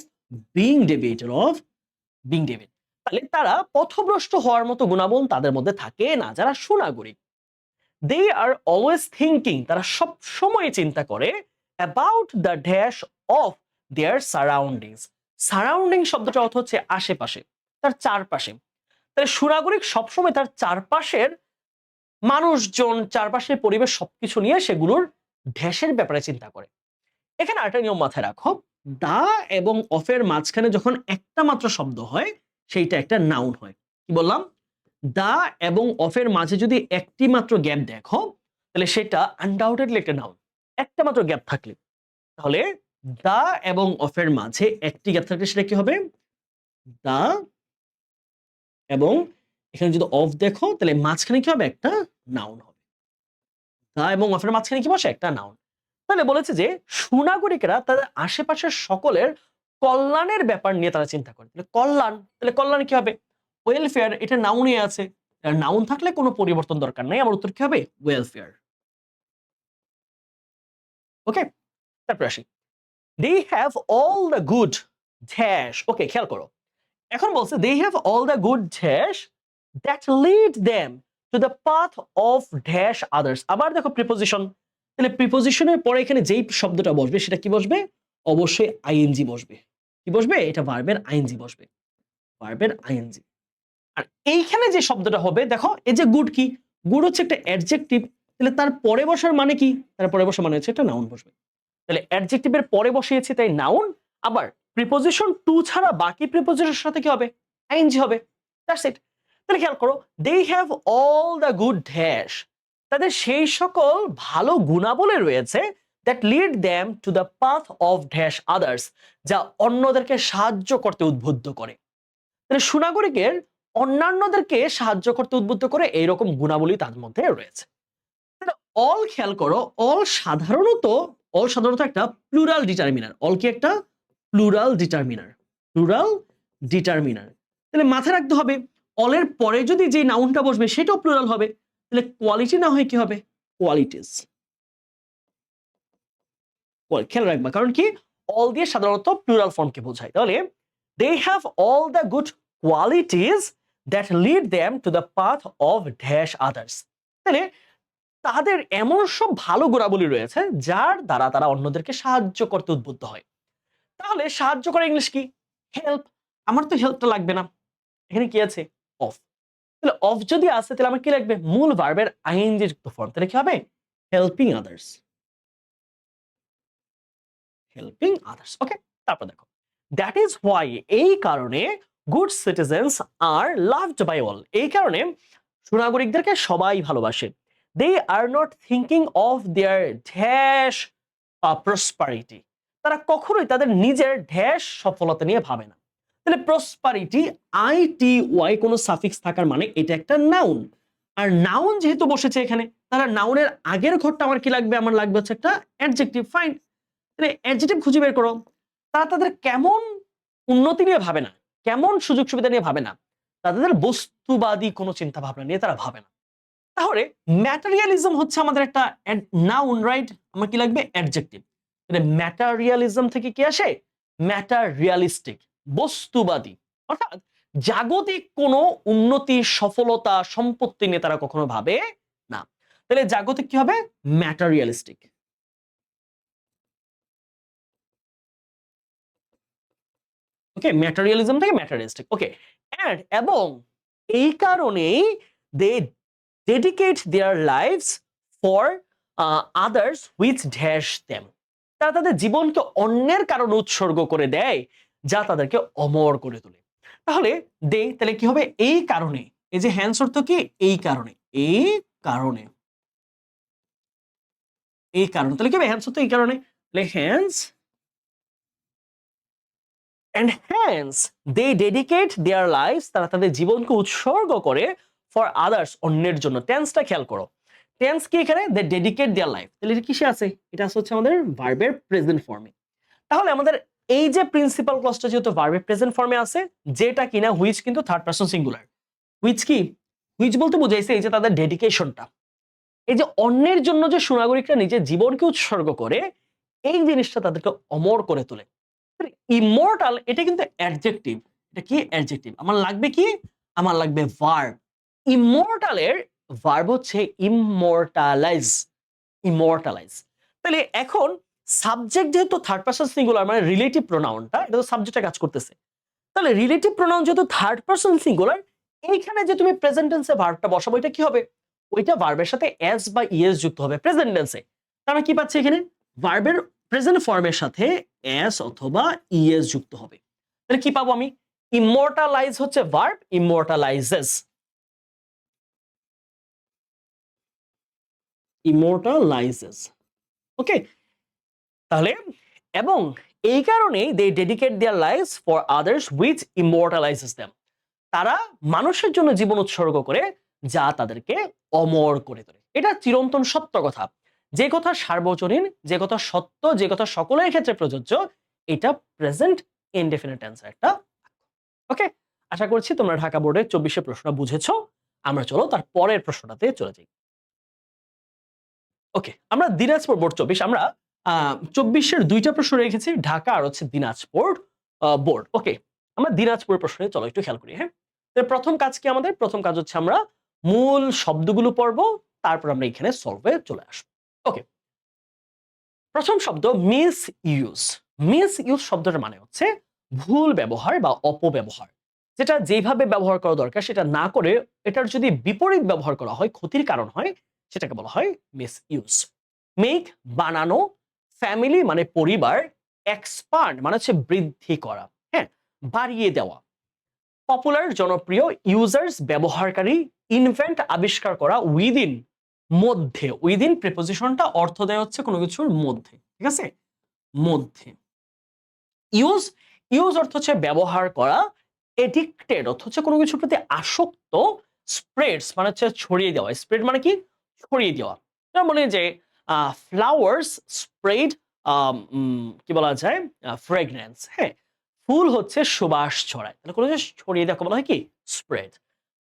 বিং ডেভিড, তাহলে তারা পথভ্রষ্ট হওয়ার মতো গুণাবল তাদের মধ্যে থাকে না, যারা সুনাগরিক। দে আর অলওয়েজ থিঙ্কিং, তারা সব সময় চিন্তা করে about the dash of their surroundings. Surrounding শব্দটা অর্থ হচ্ছে আশেপাশে, তার চারপাশে। তাহলে সুনাগরিক সবসময় তার চারপাশের মানুষজন, চারপাশের পরিবেশ সবকিছু নিয়ে সেগুলোর ড্যাশের ব্যাপারে চিন্তা করে। এখানে আরেকটা নিয়ম মাথায় রাখো, দা এবং অফের মাঝখানে যখন একটা মাত্র শব্দ হয় সেইটা একটা নাউন হয়। কি বললাম? দা এবং অফের মাঝে যদি একটি মাত্র গ্যাপ দেখো তাহলে সেটা আনডাউটেডলি একটা নাউন। একটা মাত্র গ্যাপ থাকলে, তাহলে দা এবং অফের মাঝে একটি গ্যাপ থাকলে সেটা কি হবে? দা এবং এখানে যদি অফ দেখো তাহলে মাঝখানে কি হবে? একটা নাউন হবে। দা এবং অফের মাঝখানে কি বসে? একটা নাউন। তাহলে বলেছে যে সুনাগরিকেরা তাদের আশেপাশের সকলের কল্যাণের ব্যাপার নিয়ে তারা চিন্তা করে। তাহলে কল্যাণ কি হবে? ওয়েলফেয়ার, এটা নাউনে আছে। নাউন থাকলে কোনো পরিবর্তন দরকার নাই, আমার উত্তর কি হবে? ওয়েলফেয়ার। ওকে, তারপর আসি, they have all the good dash. Okay, খেয়াল করো, এখন বলছে they have all the good dash that lead them to the path of dash others. আবার দেখো প্রিপোজিশন, তাহলে প্রিপোজিশনের পরে এখানে যেই শব্দটা বসবে সেটা কি বসবে? অবশ্যই আইএনজি বসবে। কি বসবে? এটা ভার্বের আইএনজি বসবে, ভার্বের আইএনজি। আর এইখানে যে শব্দটা হবে দেখো, এই যে গুড, কি গুড হচ্ছে একটা অ্যাডজেক্টিভ, তাহলে তার পরে বসার মানে কি? তার পরে বসার মানে হচ্ছে একটা নাউন বসবে। তাহলে অ্যাডজেক্টিভের পরে বসিয়েছি তাই নাউন, আবার প্রিপোজিশন টু ছাড়া বাকি প্রিপোজিশনের সাথে কি হবে? আইএনজি হবে। That's it. তাহলে খেয়াল করো, they have all the good dash, তাদের সেই সকল ভালো গুণাবলী রয়েছে that lead them to the path of dash others, যা অন্যদেরকে সাহায্য করতে উদ্বুদ্ধ করে। তাহলে সুনাগরিকের অন্যান্যদেরকে সাহায্য করতে উদ্বুদ্ধ করে এইরকম গুণাবলী তার মধ্যে রয়েছে। অল খেয়াল করো, অল সাধারণত একটা প্লুরাল ডিটারমিনার। অল কি একটা প্লুরাল ডিটারমিনার। তাহলে মাথায় রাখতে হবে অলের পরে যদি যে নাউনটা বসবে সেটাও প্লুরাল হবে। তাহলে কোয়ালিটি না হয় কি হবে? কোয়ালিটিস। খেয়াল রাখবা, কারণ কি অল দিয়ে সাধারণত প্লুরাল ফর্মকে বোঝায়। তাহলে they have all the good qualities that lead them to the path of dash others. তাহলে তাদের এমন সব ভালো গুণাবলী রয়েছে যার দ্বারা তারা অন্যদেরকে সাহায্য করতে উদ্বুদ্ধ হয়। তাহলে সাহায্য করা ইংলিশ কি? হেল্প। আমার তো হেল্পটা লাগবে না, এখানে কি আছে? অফ। তাহলে অফ যদি আসে তাহলে আমার কি লাগবে? মূল ভার্বের আইএনজি যুক্ত ফর্ম। তাহলে কি হবে? Helping others, okay. তারপর দেখো, দ্যাট ইজ হোয়াই, এই কারণে good citizens are loved by all, এই কারণে সুনাগরিকদেরকে সবাই ভালোবাসে। They are not thinking of their dash prosperity, তারা কখনোই তাদের নিজের ড্যাশ সফলতা নিয়ে ভাবে না। তাহলে প্রসপারিটি, ITY কোনো সাফিক্স থাকার মানে এটা একটা নাউন। আর নাউন যেহেতু বসেছে এখানে, তারা নাউনের আগের ঘরটা আমার কি লাগবে? আমার লাগবে হচ্ছে একটা অ্যাডজেক্টিভ। ফাইন, তাহলে অ্যাডজেক্টিভ খুঁজে বের করো। তারা তাদের কেমন উন্নতি নিয়ে ভাবে না, কেমন সুযোগ সুবিধা নিয়ে ভাবে না, তাদের বস্তুবাদী কোনো চিন্তা ভাবনা নিয়ে তারা ভাবে না। তাহলে ম্যাটেরিয়ালিজম হচ্ছে আমাদের একটা নাউন, রাইট? আমার কি লাগবে? অ্যাডজেক্টিভ। তাহলে ম্যাটেরিয়ালিজম থেকে কি আসে? ম্যাটারিয়ালিস্টিক, বস্তুবাদী। অর্থাৎ জাগতিক কোনো উন্নতি, সফলতা, সম্পত্তি নিয়ে তারা কখনো ভাবে না। তাহলে জাগতিক কি হবে? ম্যাটারিয়ালিস্টিক। ওকে, ম্যাটেরিয়ালিজম থেকে ম্যাটারিয়ালিস্টিক। ওকে, এবং এই কারণেই they dedicate their lives for others which dash them, তারা তাদের জীবনকে অন্যের কারণে উৎসর্গ করে দেয় যা তাদেরকে অমর করে তোলে। তাহলে তাহলে কি হবে? এই কারণে, এই যে হ্যান্স অর্থ কি? এই কারণে, এই কারণে, এই কারণে। তাহলে কি হবে? হ্যান্স অর্থ এই কারণে। তাহলে hence and hence they dedicate their lives, তারা তাদের জীবনকে উৎসর্গ করে ফর আদার্স, অন্যের জন্য। টেন্সটা খেয়াল করো, টেন্স কি এখানে? দে ডেডিকেট দেয়ার লাইফ। তাহলে এটা কিসে আছে? এটা হচ্ছে আমাদের ভার্বের প্রেজেন্ট ফর্মে। তাহলে আমাদের এই যে প্রিন্সিপাল ক্লজটা যেহেতু ভার্বের প্রেজেন্ট ফর্মে আছে, যেটা কিনা হুইচ কিন্তু থার্ড পারসন সিঙ্গুলার। হুইচ কি? হুইচ বলতে বুঝাইছে এই যে তাদের ডেডিকেশনটা, এই যে অন্যের জন্য যে সুনাগরিকরা নিজের জীবনকে উৎসর্গ করে, এই জিনিসটা তাদেরকে অমর করে তোলে। ইমমর্টাল এটা কিন্তু অ্যাডজেক্টিভ। এটা কি অ্যাডজেক্টিভ? আমার লাগবে কি? আমার লাগবে ভার্ব। ইমমর্টালের ভার্ব হচ্ছে ইমমর্টালাইজ। ইমমর্টালাইজ। তাহলে এখন সাবজেক্ট যেহেতু থার্ড পারসন সিঙ্গুলার মানে রিলেটিভ প্রোনাউনটা এটা তো সাবজেক্টে কাজ করতেছে। তাহলে রিলেটিভ প্রোনাউন যেহেতু থার্ড পারসন সিঙ্গুলার, এইখানে যে তুমি প্রেজেন্ট টেন্সে ভার্বটা বসাবো এটা কি হবে? ওইটা ভার্বের সাথে এস বা ইএস যুক্ত হবে প্রেজেন্ট টেন্সে। আমরা কি পাচ্ছি এখানে? ভার্বের প্রেজেন্ট ফর্মের সাথে এস অথবা ইএস যুক্ত হবে। তাহলে কি পাবো আমি? ইমমর্টালাইজ হচ্ছে ভার্ব, ইমমর্টালাইজেস। ইমমর্টালাইজেস। ওকে? তাহলে এবং এই কারণেই they dedicate their lives for others which immortalises them. তারা মানুষের জন্য জীবন উৎসর্গ করে যা তাদেরকে অমর করে তোলে। এটা চিরন্তন সত্য কথা। যে কথা সার্বজনীন, যে কথা সত্য, যে কথা সকলের ক্ষেত্রে প্রযোজ্য, এটা প্রেজেন্ট ইনডেফিনিট টেন্সের একটা। ওকে? আশা করছি তোমরা ঢাকা বোর্ডের 24 এর প্রশ্নটা বুঝেছো। আমরা চলো তার পরের প্রশ্নটাতে চলে যাই। ওকে, আমরা দিনাজপুর বোর্ড 24 আমরা 24 এর 2টা প্রশ্ন রেখেছি, ঢাকা আর হচ্ছে দিনাজপুর বোর্ড। ওকে, আমরা দিনাজপুরের প্রশ্নে চলো একটু খেয়াল করি। হ্যাঁ, তো প্রথম কাজ কি আমাদের? প্রথম কাজ হচ্ছে আমরা মূল শব্দগুলো পড়বো, তারপর আমরা এখানে সলভে চলে আসবো। ওকে, প্রথম শব্দ মিস ইউজ। মিস ইউজ শব্দটার মানে হচ্ছে ভুল ব্যবহার বা অপব্যবহার। যেটা যেভাবে ব্যবহার করা দরকার সেটা না করে এটার যদি বিপরীত ব্যবহার করা হয়, ক্ষতির কারণ হয়, সেটাকে বলা হয় মিস ইউজ। মেক বানানো, ফ্যামিলি মানে পরিবার, এক্সপান্ড মানে হচ্ছে বৃদ্ধি করা, হ্যাঁ, বাড়িয়ে দেওয়া। পপুলার জনপ্রিয়, ইউজার্স ব্যবহারকারী, ইনভেন্ট আবিষ্কার করা, উইদিন মধ্যে। উইদিন প্রিপোজিশনটা অর্থ দেয় হচ্ছে কোনো কিছুর মধ্যে, ঠিক আছে? মধ্যে। ইউজ, ইউজ অর্থ হচ্ছে ব্যবহার করা। এডিক্টেড অর্থ হচ্ছে কোনো কিছুর প্রতি আসক্ত। স্প্রেডস মানে হচ্ছে ছড়িয়ে দেওয়া। স্প্রেড মানে কি? ছড়িয়ে দেওয়া। তার মানে যে ফ্লাওয়ার্স স্প্রেড, কি বলা যায়, ফ্রেগনেন্স। হ্যাঁ, ফুল হচ্ছে সুবাস ছড়ায়, তাহলে কোনো জিনিস ছড়িয়ে দেওয়া বলা হয় কি? স্প্রেড।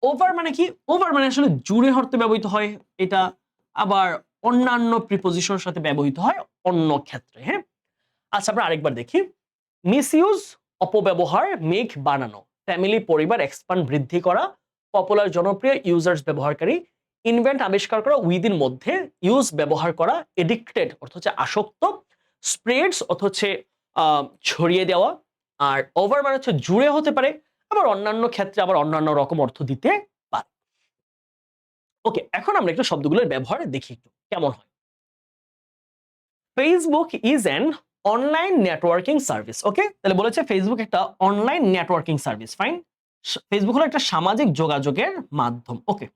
ওভার মানে কি? ওভার মানে আসলে জুড়ে অর্থে ব্যবহৃত হয় এটা, আবার অন্যান্য প্রিপোজিশনের সাথে ব্যবহৃত হয় অন্য ক্ষেত্রে। হ্যাঁ, আচ্ছা আমরা আরেকবার দেখি। মিসইউজ অপব্যবহার, মেক বানানো, ফ্যামিলি পরিবার, এক্সপান্ড বৃদ্ধি করা, পপুলার জনপ্রিয়, ইউজার্স ব্যবহারকারী, ইনভেন্ট আবিষ্কার করা, উইদিন মধ্যে, ইউজ ব্যবহার করা, এডিক্টেড অর্থ হচ্ছে আসক্ত, স্প্রেডস অর্থ হচ্ছে ছড়িয়ে দেওয়া, আর ওভার মানে হচ্ছে জুড়ে হতে পারে, আবার অন্যান্য ক্ষেত্রে আবার অন্যান্য রকম অর্থ দিতে পারে। ওকে, এখন আমরা একটু শব্দগুলোর ব্যবহার দেখি একটু কেমন হয়। Facebook is an online networking service. Okay, তাহলে বলেছে ফেসবুক একটা online networking service. Fine, Facebook হলো একটা সামাজিক যোগাযোগের মাধ্যম। ওকে,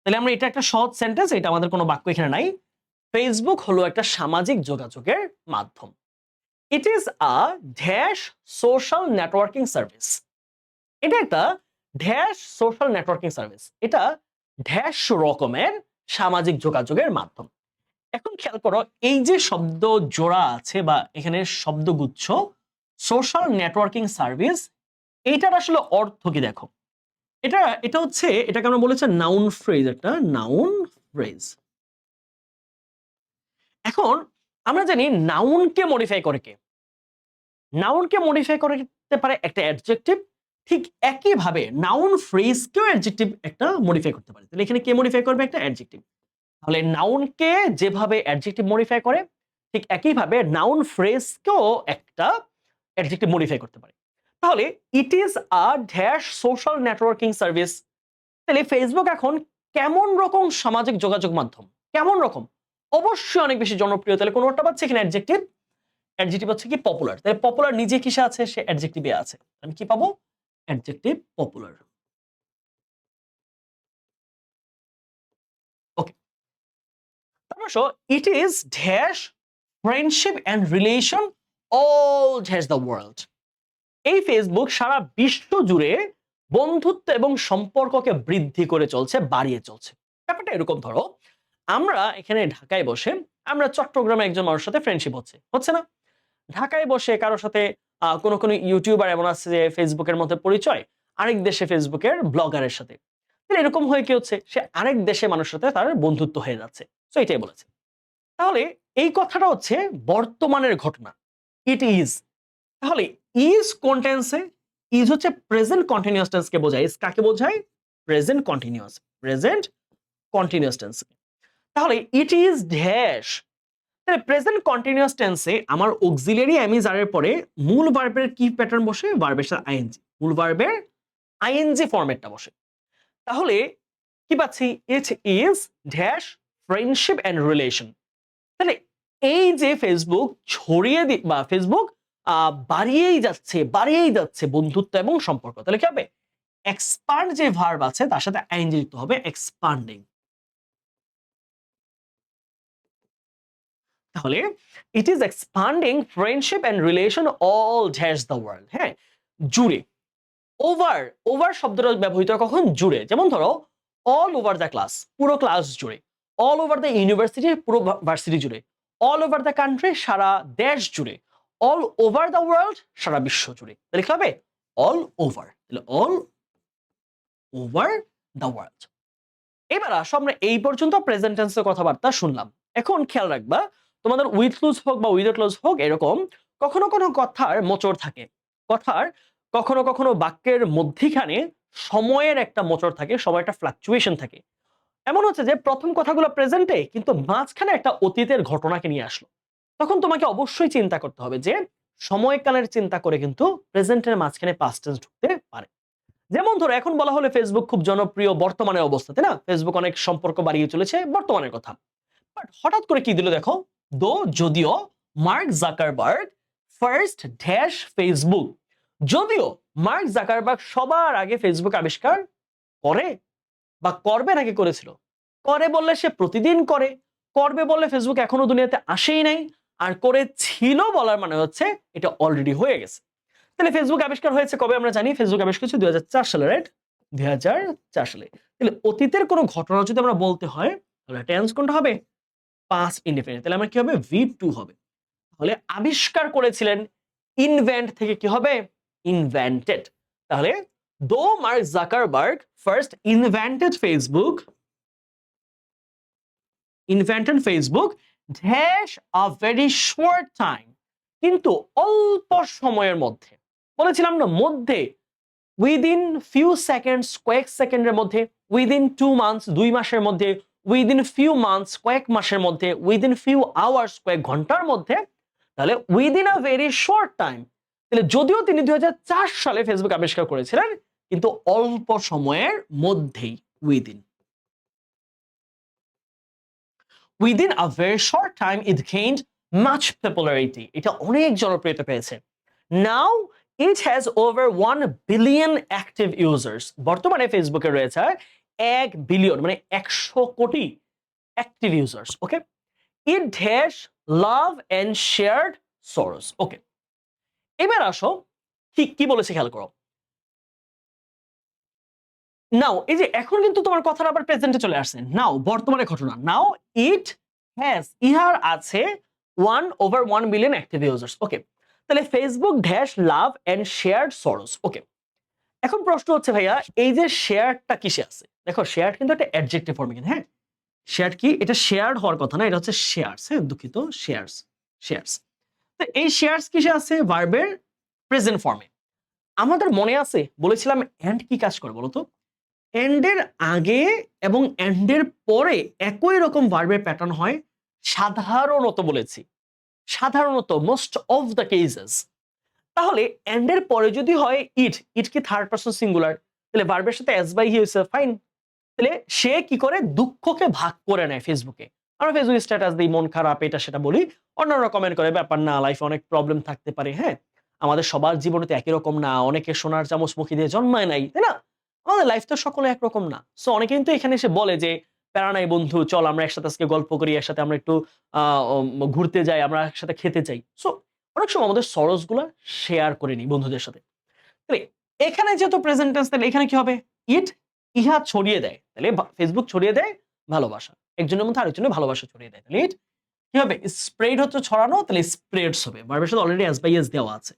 তাহলে আমরা এটা একটা সহজ সেন্টেন্স, এটা আমাদের কোনো বাক্য এখানে নাই। ফেসবুক হলো একটা সামাজিক যোগাযোগের মাধ্যম। It is a dash social networking service. এটা একটা ড্যাশ সোশ্যাল নেটওয়ার্কিং সার্ভিস। এটা ড্যাশ রকমের সামাজিক যোগাযোগের মাধ্যম। এখন খেয়াল করো, এই যে শব্দ জোড়া আছে বা এখানে শব্দগুচ্ছ সোশ্যাল নেটওয়ার্কিং সার্ভিস, এইটার আসলে অর্থ কি দেখো। এটা হচ্ছে, এটাকে আমরা বলেছি নাউন ফ্রেজ, একটা নাউন ফ্রেজ। এখন আমরা জানি নাউনকে মডিফাই করে কে? নাউনকে মডিফাই করতে পারে একটা অ্যাডজেক্টিভ, ঠিক একইভাবে নাউন ফ্রেজকেও অ্যাডজেক্টিভ একটা মডিফাই করতে পারে। তাহলে এখানে কে মডিফাই করবে? একটা অ্যাডজেক্টিভ। তাহলে নাউনকে যেভাবে অ্যাডজেক্টিভ মডিফাই করে, ঠিক একইভাবে নাউন ফ্রেজকেও একটা অ্যাডজেক্টিভ মডিফাই করতে পারে। তাহলে it is a dash social networking service. তাহলে ফেসবুক এখন কেমন রকম সামাজিক যোগাযোগ মাধ্যম? কেমন রকম? অবশ্যই অনেক বেশি জনপ্রিয়। তাহলে কোনটা পাচ্ছে এখানে অ্যাডজেক্টিভ? অ্যাডজেক্টিভ হচ্ছে কি? পপুলার। তাহলে পপুলার নিজে কিসে আছে? সে অ্যাডজেক্টিভে আছে। আমি কি পাবো? Adjective popular. ওকে, তারপর it is dash friendship and relation all dash the world. এই ফেসবুক সারা বিশ্ব জুড়ে বন্ধুত্ব এবং সম্পর্ককে বৃদ্ধি করে চলছে, বাড়িয়ে চলছে। ব্যাপারটা এরকম, ধরো আমরা এখানে ঢাকায় বসে আমরা চট্টগ্রামে একজন মানুষের সাথে ফ্রেন্ডশিপ হচ্ছে না? ঢাকায় বসে কারোর সাথে কোনো ইউটিউবার এমন আছে যে ফেসবুকের মধ্যে পরিচয়, আরেক দেশে ফেসবুকের ব্লগারের সাথে। তাহলে এরকম হয়ে কি হচ্ছে, সে আরেক দেশে মানুষের সাথে তার বন্ধুত্ব হয়ে যাচ্ছে। সো এটাই বলেছে। তাহলে এই কথাটা হচ্ছে বর্তমানের ঘটনা, ইট ইজ। তাহলে ইজ কোন টেন্সে? ইজ হচ্ছে প্রেজেন্ট কন্টিনিউয়াস টেন্সকে বোঝায়। ইজ কাকে বোঝায়? Present continuous, present continuous tense. তাহলে ইট ইজ ড্যাশ। তাহলে প্রেজেন্ট কন্টিনিউয়াস টেন্সে আমার অক্সিলিয়ারি অ্যামিজ আর এর পরে মূল ভার্বের কি প্যাটার্ন বসে? ভার্বের সাথে আইএনজি, মূল ভার্বের আইএনজি ফরম্যাটটা বসে। তাহলে কি পাচ্ছি? It is dash friendship and relation. তাহলে এই যে ফেসবুক ছড়িয়ে বা ফেসবুক বাড়িয়েই যাচ্ছে বন্ধুত্ব এবং সম্পর্ক। তাহলে কি হবে? এক্সপান্ড যে ভার্ব আছে তার সাথে আইএনজি যুক্ত হবে, এক্সপান্ডিং। তাহলে it is expanding friendship and relation all dash the world. হ্যাঁ, জুড়ে। ওভার, ওভার শব্দটা ব্যবহৃত কখন? জুড়ে। যেমন ধরো অল ওভার দ্য ক্লাস, পুরো ক্লাস জুড়ে। অল ওভার দ্য ইউনিভার্সিটি, পুরো ভার্সিটি জুড়ে। অল ওভার দ্য কান্ট্রি, সারা দেশ জুড়ে। অল ওভার দ্য ওয়ার্ল্ড, সারা বিশ্ব জুড়ে। তাহলে কি হবে? All over. তাহলে অল ওভার দ্য ওয়ার্ল্ড। এবার আসো আমরা এই পর্যন্ত প্রেজেন্ট টেন্সের কথাবার্তা শুনলাম। এখন খেয়াল রাখবা, তোমাদের উইথ ক্লোজ হোক বা উইদাউট ক্লোজ হোক, এরকম কখনো কোনো কথার মোচড় থাকে। কথার কখনো কখনো বাক্যের মধ্যিখানে সময়ের একটা মোচড় থাকে, সময়টা ফ্লাকচুয়েশন থাকে। এমন হচ্ছে যে প্রথম কথাগুলো প্রেজেন্টে, কিন্তু মাঝখানে একটা অতীতের ঘটনাকে নিয়ে আসলো। তখন তোমাকে অবশ্যই চিন্তা করতে হবে যে সময়কালের চিন্তা করে কিন্তু প্রেজেন্টের মাঝখানে পাস্ট টেন্স ঢুকতে পারে। যেমন ধরো এখন বলা হলে ফেসবুক খুব জনপ্রিয় বর্তমানের অবস্থাতে, না? ফেসবুক অনেক সম্পর্ক বাড়িয়ে চলেছে, বর্তমানের কথা। বাট হঠাৎ করে কি দিল দেখো, যদিও mark Zuckerberg first dash Facebook. যদিও মার্ক জাকারবার্গ সবার আগে ফেসবুক আবিষ্কার করে বা করবে, নাকি করেছিল? করে বললে সে প্রতিদিন করে, করবে বললে ফেসবুক এখনো দুনিয়াতে আসেই নাই, আর করেছিল বলার মানে হচ্ছে এটা অলরেডি হয়ে গেছে। তাহলে ফেসবুক আবিষ্কার হয়েছে কবে? আমরা জানি ফেসবুক আবিষ্কার হয়েছে 2004 সালে, রাইট? 2004 সালে। তাহলে অতীতের কোনো ঘটনা যদি আমরা বলতে হয়, তাহলে টেন্স কোনটা হবে? Past indefinite. তাহলে আমার কি হবে? V2 হবে। তাহলে আবিষ্কার করেছিলেন, ইনভেন্ট থেকে কি হবে? ইনভেন্টেড। তাহলে দো mark Zuckerberg first invented Facebook dash a very short time, কিন্তু অল্প সময়ের মধ্যে। বলেছিলাম না, মধ্যে, উইদিন ফিউ সেকেন্ডস, কয়েক সেকেন্ডের মধ্যে। উইদিন 2 মান্থস, 2 মাসের মধ্যে। উইদিন ফিউ মান্থস, কয়েক মাসের মধ্যে। উইদিন ফিউ আওয়ার্স, কয়েক ঘন্টার মধ্যে। তাহলে within a very short time. তাহলে যদিও তিনি 2004 সালে ফেসবুক আবিষ্কার করেছিলেন, কিন্তু অল্প সময়ের মধ্যেই, within a very short time it gained much popularity. এটা অনেক জনপ্রিয়তা পেয়েছে। Now it has over 1 billion active users. বর্তমানে ফেসবুকে রয়েছে 1 বিলিয়ন, মানে 100 crore active users. Okay, it has love and shared source. Okay, এবার আসো ঠিক কি বলেছে খেয়াল করো। নাও এই যে এখন কিন্তু তোমার কথাটা আবার প্রেজেন্টে চলে আসছে। নাও বর্তমানে ঘটনা। নাও ইট হ্যাজ, ইহার আছে 1/1 বিলিয়ন অ্যাক্টিভ ইউজার্স। ওকে, তাহলে Facebook dash love and shared source. Okay, এখন প্রশ্ন হচ্ছে ভাইয়া, এই যে শেয়ারটা কিসে আছে? দেখো শেয়ার কিন্তু একটা অ্যাডজেক্টিভ ফর্মে, কিন্তু হ্যাঁ, শেয়ার কি? এটা শেয়ার্ড হওয়ার কথা না, এটা হচ্ছে শেয়ারস। হ্যাঁ, দুঃখিত, শেয়ারস, শেয়ারস। তো এই শেয়ারস কিসে আছে? ভার্বের প্রেজেন্ট ফর্মে। আমাদের মনে আছে বলেছিলাম এন্ড কি কাজ করে বলতো? এন্ডের আগে এবং এন্ডের পরে একই রকম ভার্বের প্যাটার্ন হয়, সাধারণত বলেছি, সাধারণত, মোস্ট অফ দ্য কেসেস। তাহলে এন্ডের পরে যদি হয় ইট, ইট কি থার্ড পারসন সিঙ্গুলার, তাহলে ভার্বের সাথে এস বাই হি হয়েছে, ফাইন। তাহলে সে কি করে? দুঃখকে ভাগ করে নেয় ফেসবুকে। আমরা ফেসবুক স্ট্যাটাস দিই, মন খারাপ, এটা সেটা বলি, অন্যরা কমেন্ট করে, ব্যাপার না, লাইফে অনেক প্রবলেম থাকতে পারে। হ্যাঁ, আমাদের সবার জীবনে তো একই রকম না, অনেকে সোনার চামচ মুখে দিয়ে জন্মায় নাই, তাই না? আমাদের লাইফ তো সকলে একরকম না। সো অনেকে কিন্তু এখানে এসে বলে যে প্যারা নাই বন্ধু, চল আমরা একসাথে আজকে গল্প করি, একসাথে আমরা একটু ঘুরতে যাই, আমরা একসাথে খেতে যাই। সো অনেক সময় আমাদের সরস গুলা শেয়ার করে নিই বন্ধুদের সাথে। তাহলে এখানে যেহেতু প্রেজেন্ট টেন্স, তাহলে এখানে কি হবে? ইট, ইহা ছড়িয়ে দেয়। তাহলে ফেসবুক ছড়িয়ে দেয় ভালোবাসা, একজনের মধ্যে আরেকজনের ভালোবাসা ছড়িয়ে দেয়। তাহলে ইট কি হবে? স্প্রেড হচ্ছে ছড়ানো, তাহলে স্প্রেডস হবে। ভার্বের সাথে অলরেডি এস বাই এস দেওয়া আছে।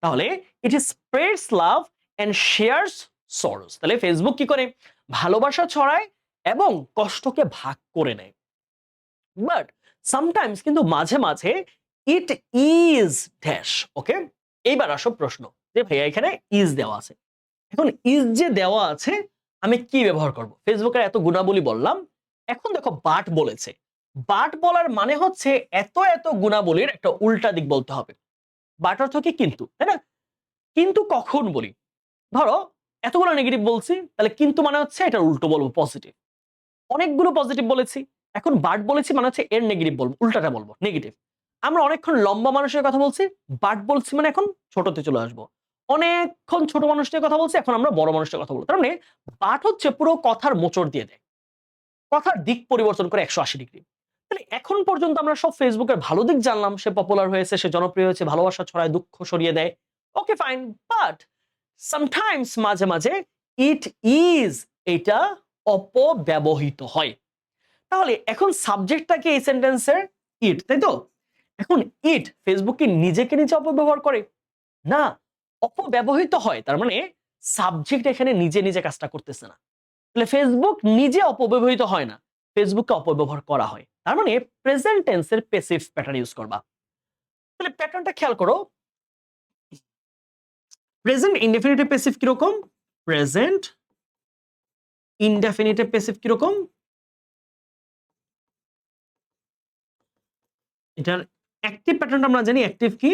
তাহলে it spreads love and shares sorrows। তাহলে ফেসবুক কি করে? ভালোবাসা ছড়ায় এবং কষ্টকে ভাগ করে নেয়। বাট সামটাইমস কিন্তু মাঝে মাঝে ইট ইজ ড্যাশ। ওকে, এইবার আসো প্রশ্ন যে ভাইয়া এখানে ইজ দেওয়া আছে, এখন ইজ যে দেওয়া আছে আমি কি ব্যবহার করব? ফেসবুকের এত গুণাবলী বললাম, এখন দেখো বাট বলেছে। বাট বলার মানে হচ্ছে এত এত গুণাবলীর একটা উল্টা দিক বলতে হবে। বাট অর্থ কি? কিন্তু, তাই না? কিন্তু কখন বলি? ধরো এতগুলো নেগেটিভ বলছি, তাহলে কিন্তু মানে হচ্ছে এটার উল্টো বলবো, পজিটিভ। অনেকগুলো পজিটিভ বলেছি, এখন বাট বলেছি মানে হচ্ছে এর নেগেটিভ বলবো, উল্টাটা বলবো নেগেটিভ। আমরা অনেকক্ষণ লম্বা মানুষের কথা বলছি, বাট বলছি মানে এখন ছোটতে চলে আসবো। অনেকক্ষণ ছোট মানুষটির কথা বলছি, এখন আমরা বড় মানুষটির কথা বলবো। তার মানে বাট হচ্ছে পুরো কথার মোচড় দিয়ে দেয়, কথার দিক পরিবর্তন করে 180 ডিগ্রি। তাহলে এখন পর্যন্ত আমরা সব ফেসবুকের ভালো দিক জানলাম, সে পপুলার হয়েছে, সে জনপ্রিয় হয়েছে, ভালোবাসা ছড়ায়, দুঃখ সরিয়ে দেয়। ওকে ফাইন, বাট সামটাইমস মাঝে মাঝে ইট ইজ এটা অপব্যবহৃত হয়। তাহলে এখন সাবজেক্টটা কি এই সেন্টেন্সের? ইট, তাই তো? এখন ইট ফেসবুক কি নিজেকে নিজে অপব্যবহার করে? না, অপব্যবহৃত হয়। তার মানে সাবজেক্ট এখানে নিজে নিজে কাজটা করতেছে না। তাহলে ফেসবুক নিজে অপব্যবহৃত হয় না, ফেসবুককে অপব্যবহার করা হয়। তার মানে প্রেজেন্ট টেন্সের প্যাসিভ প্যাটার্ন ইউজ করবা। তাহলে প্যাটার্নটা খেয়াল করো, প্রেজেন্ট ইনডেফিনিটিভ প্যাসিভ কিরকম? প্রেজেন্ট ইনডেফিনিটিভ প্যাসিভ কিরকম? এটার অ্যাক্টিভ প্যাটার্নটা আমরা জানি। অ্যাক্টিভ কি?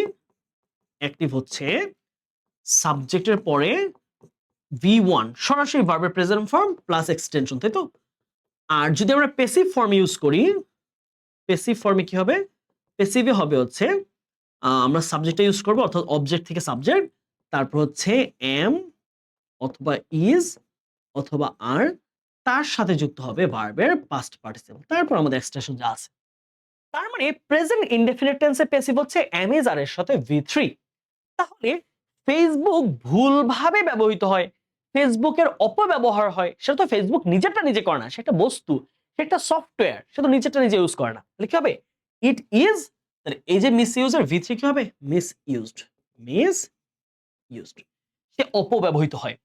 অ্যাক্টিভ হচ্ছে সাবজেক্টের পরে V1 সরাসরি ভার্বের প্রেজেন্ট ফর্ম প্লাস এক্সটেনশন, তাই তো? আর যদি আমরা প্যাসিভ ফর্ম ইউজ করি, প্যাসিভ ফর্মে কি হবে? প্যাসিভে হবে হচ্ছে আমরা সাবজেক্টটা ইউজ করব, অর্থাৎ অবজেক্ট থেকে সাবজেক্ট, তারপর হচ্ছে এম অথবা ইজ অথবা আর, তার সাথে যুক্ত হবে ভার্বের পাস্ট পার্টিসিপল, তারপর আমাদের এক্সটেনশন যা আছে। তার মানে প্রেজেন্ট ইনডেফিনিট টেন্সে প্যাসিভ হচ্ছে এম ইজ আর এর সাথে V3। তাহলে ফেসবুক ভুলভাবে ব্যবহৃত হয়, ফেসবুকের অপব্যবহার হয়, সেটা তো ফেসবুক নিজেরটা নিজে করে না, সে একটা বস্তু, সে একটা সফটওয়্যার, সে তো নিজেরটা নিজে ইউজ করে না। তাহলে কি হবে? ইট ইজ, তাহলে এই যে মিস ইউজের V3 কি হবে? মিস ইউজড, মিস ইউজড, সে অপব্যবহৃত হয়।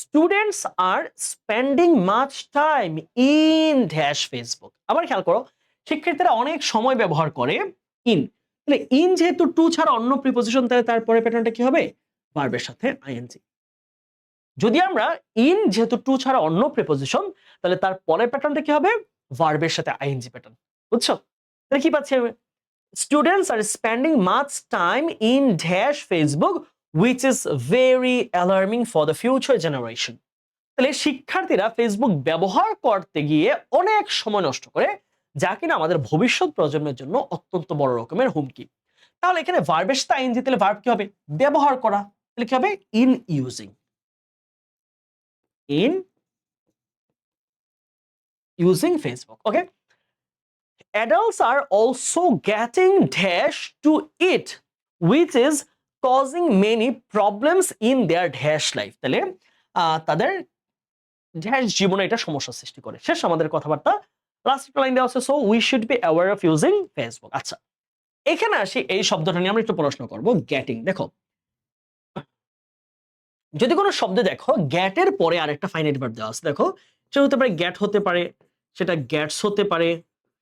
Students are spending much time in dash Facebook. আবার খেয়াল করো, শিক্ষার্থীরা অনেক সময় ব্যবহার করে ইন। তাহলে ইন যেহেতু টু ছাড়া অন্য প্রিপজিশন, তাহলে তারপরে প্যাটার্নটা কি হবে? ভার্বের সাথে আইএনজি। যদি আমরা ইন যেহেতু টু ছাড়া অন্য প্রিপজিশন, তাহলে তার পরের প্যাটার্নটা কি হবে? ভার্বের সাথে আইএনজি প্যাটার্ন। বুঝছো? তাহলে কি পাচ্ছি আমি? Students are spending much time in dash Facebook, which is very alarming for the future generation. তাহলে শিক্ষার্থীরা ফেসবুক ব্যবহার করতে গিয়ে অনেক সময় নষ্ট করে, যা কিনা আমাদের ভবিষ্যৎ প্রজন্মের জন্য অত্যন্ত বড় রকমের হুমকি। তাহলে এখানে ভার্বের সাথে আইএনজি, তাহলে ভার্ব কি হবে? ব্যবহার করা। তাহলে কি হবে? In using, in using Facebook. Okay, adults are also getting dash to it, which is causing many problems in their dash life। তাহলে তাদের ড্যাশ জীবনে এটা সমস্যা সৃষ্টি করে। শেষ আমাদের কথাবার্তা। লাস্ট লাইন দেওয়া আছে, so we should be aware of using Facebook. আচ্ছা, এখানে আসি, এই শব্দটা নিয়ে আমরা একটু পড়াশোনা করব। গেটিং, দেখো যদি কোনো শব্দে দেখো গ্যাটের পরে আরেকটা ফাইনাইট ভার্ব দেওয়া আছে, দেখো সেটা হতে পারে গ্যাট হতে পারে, সেটা গ্যাটস হতে পারে,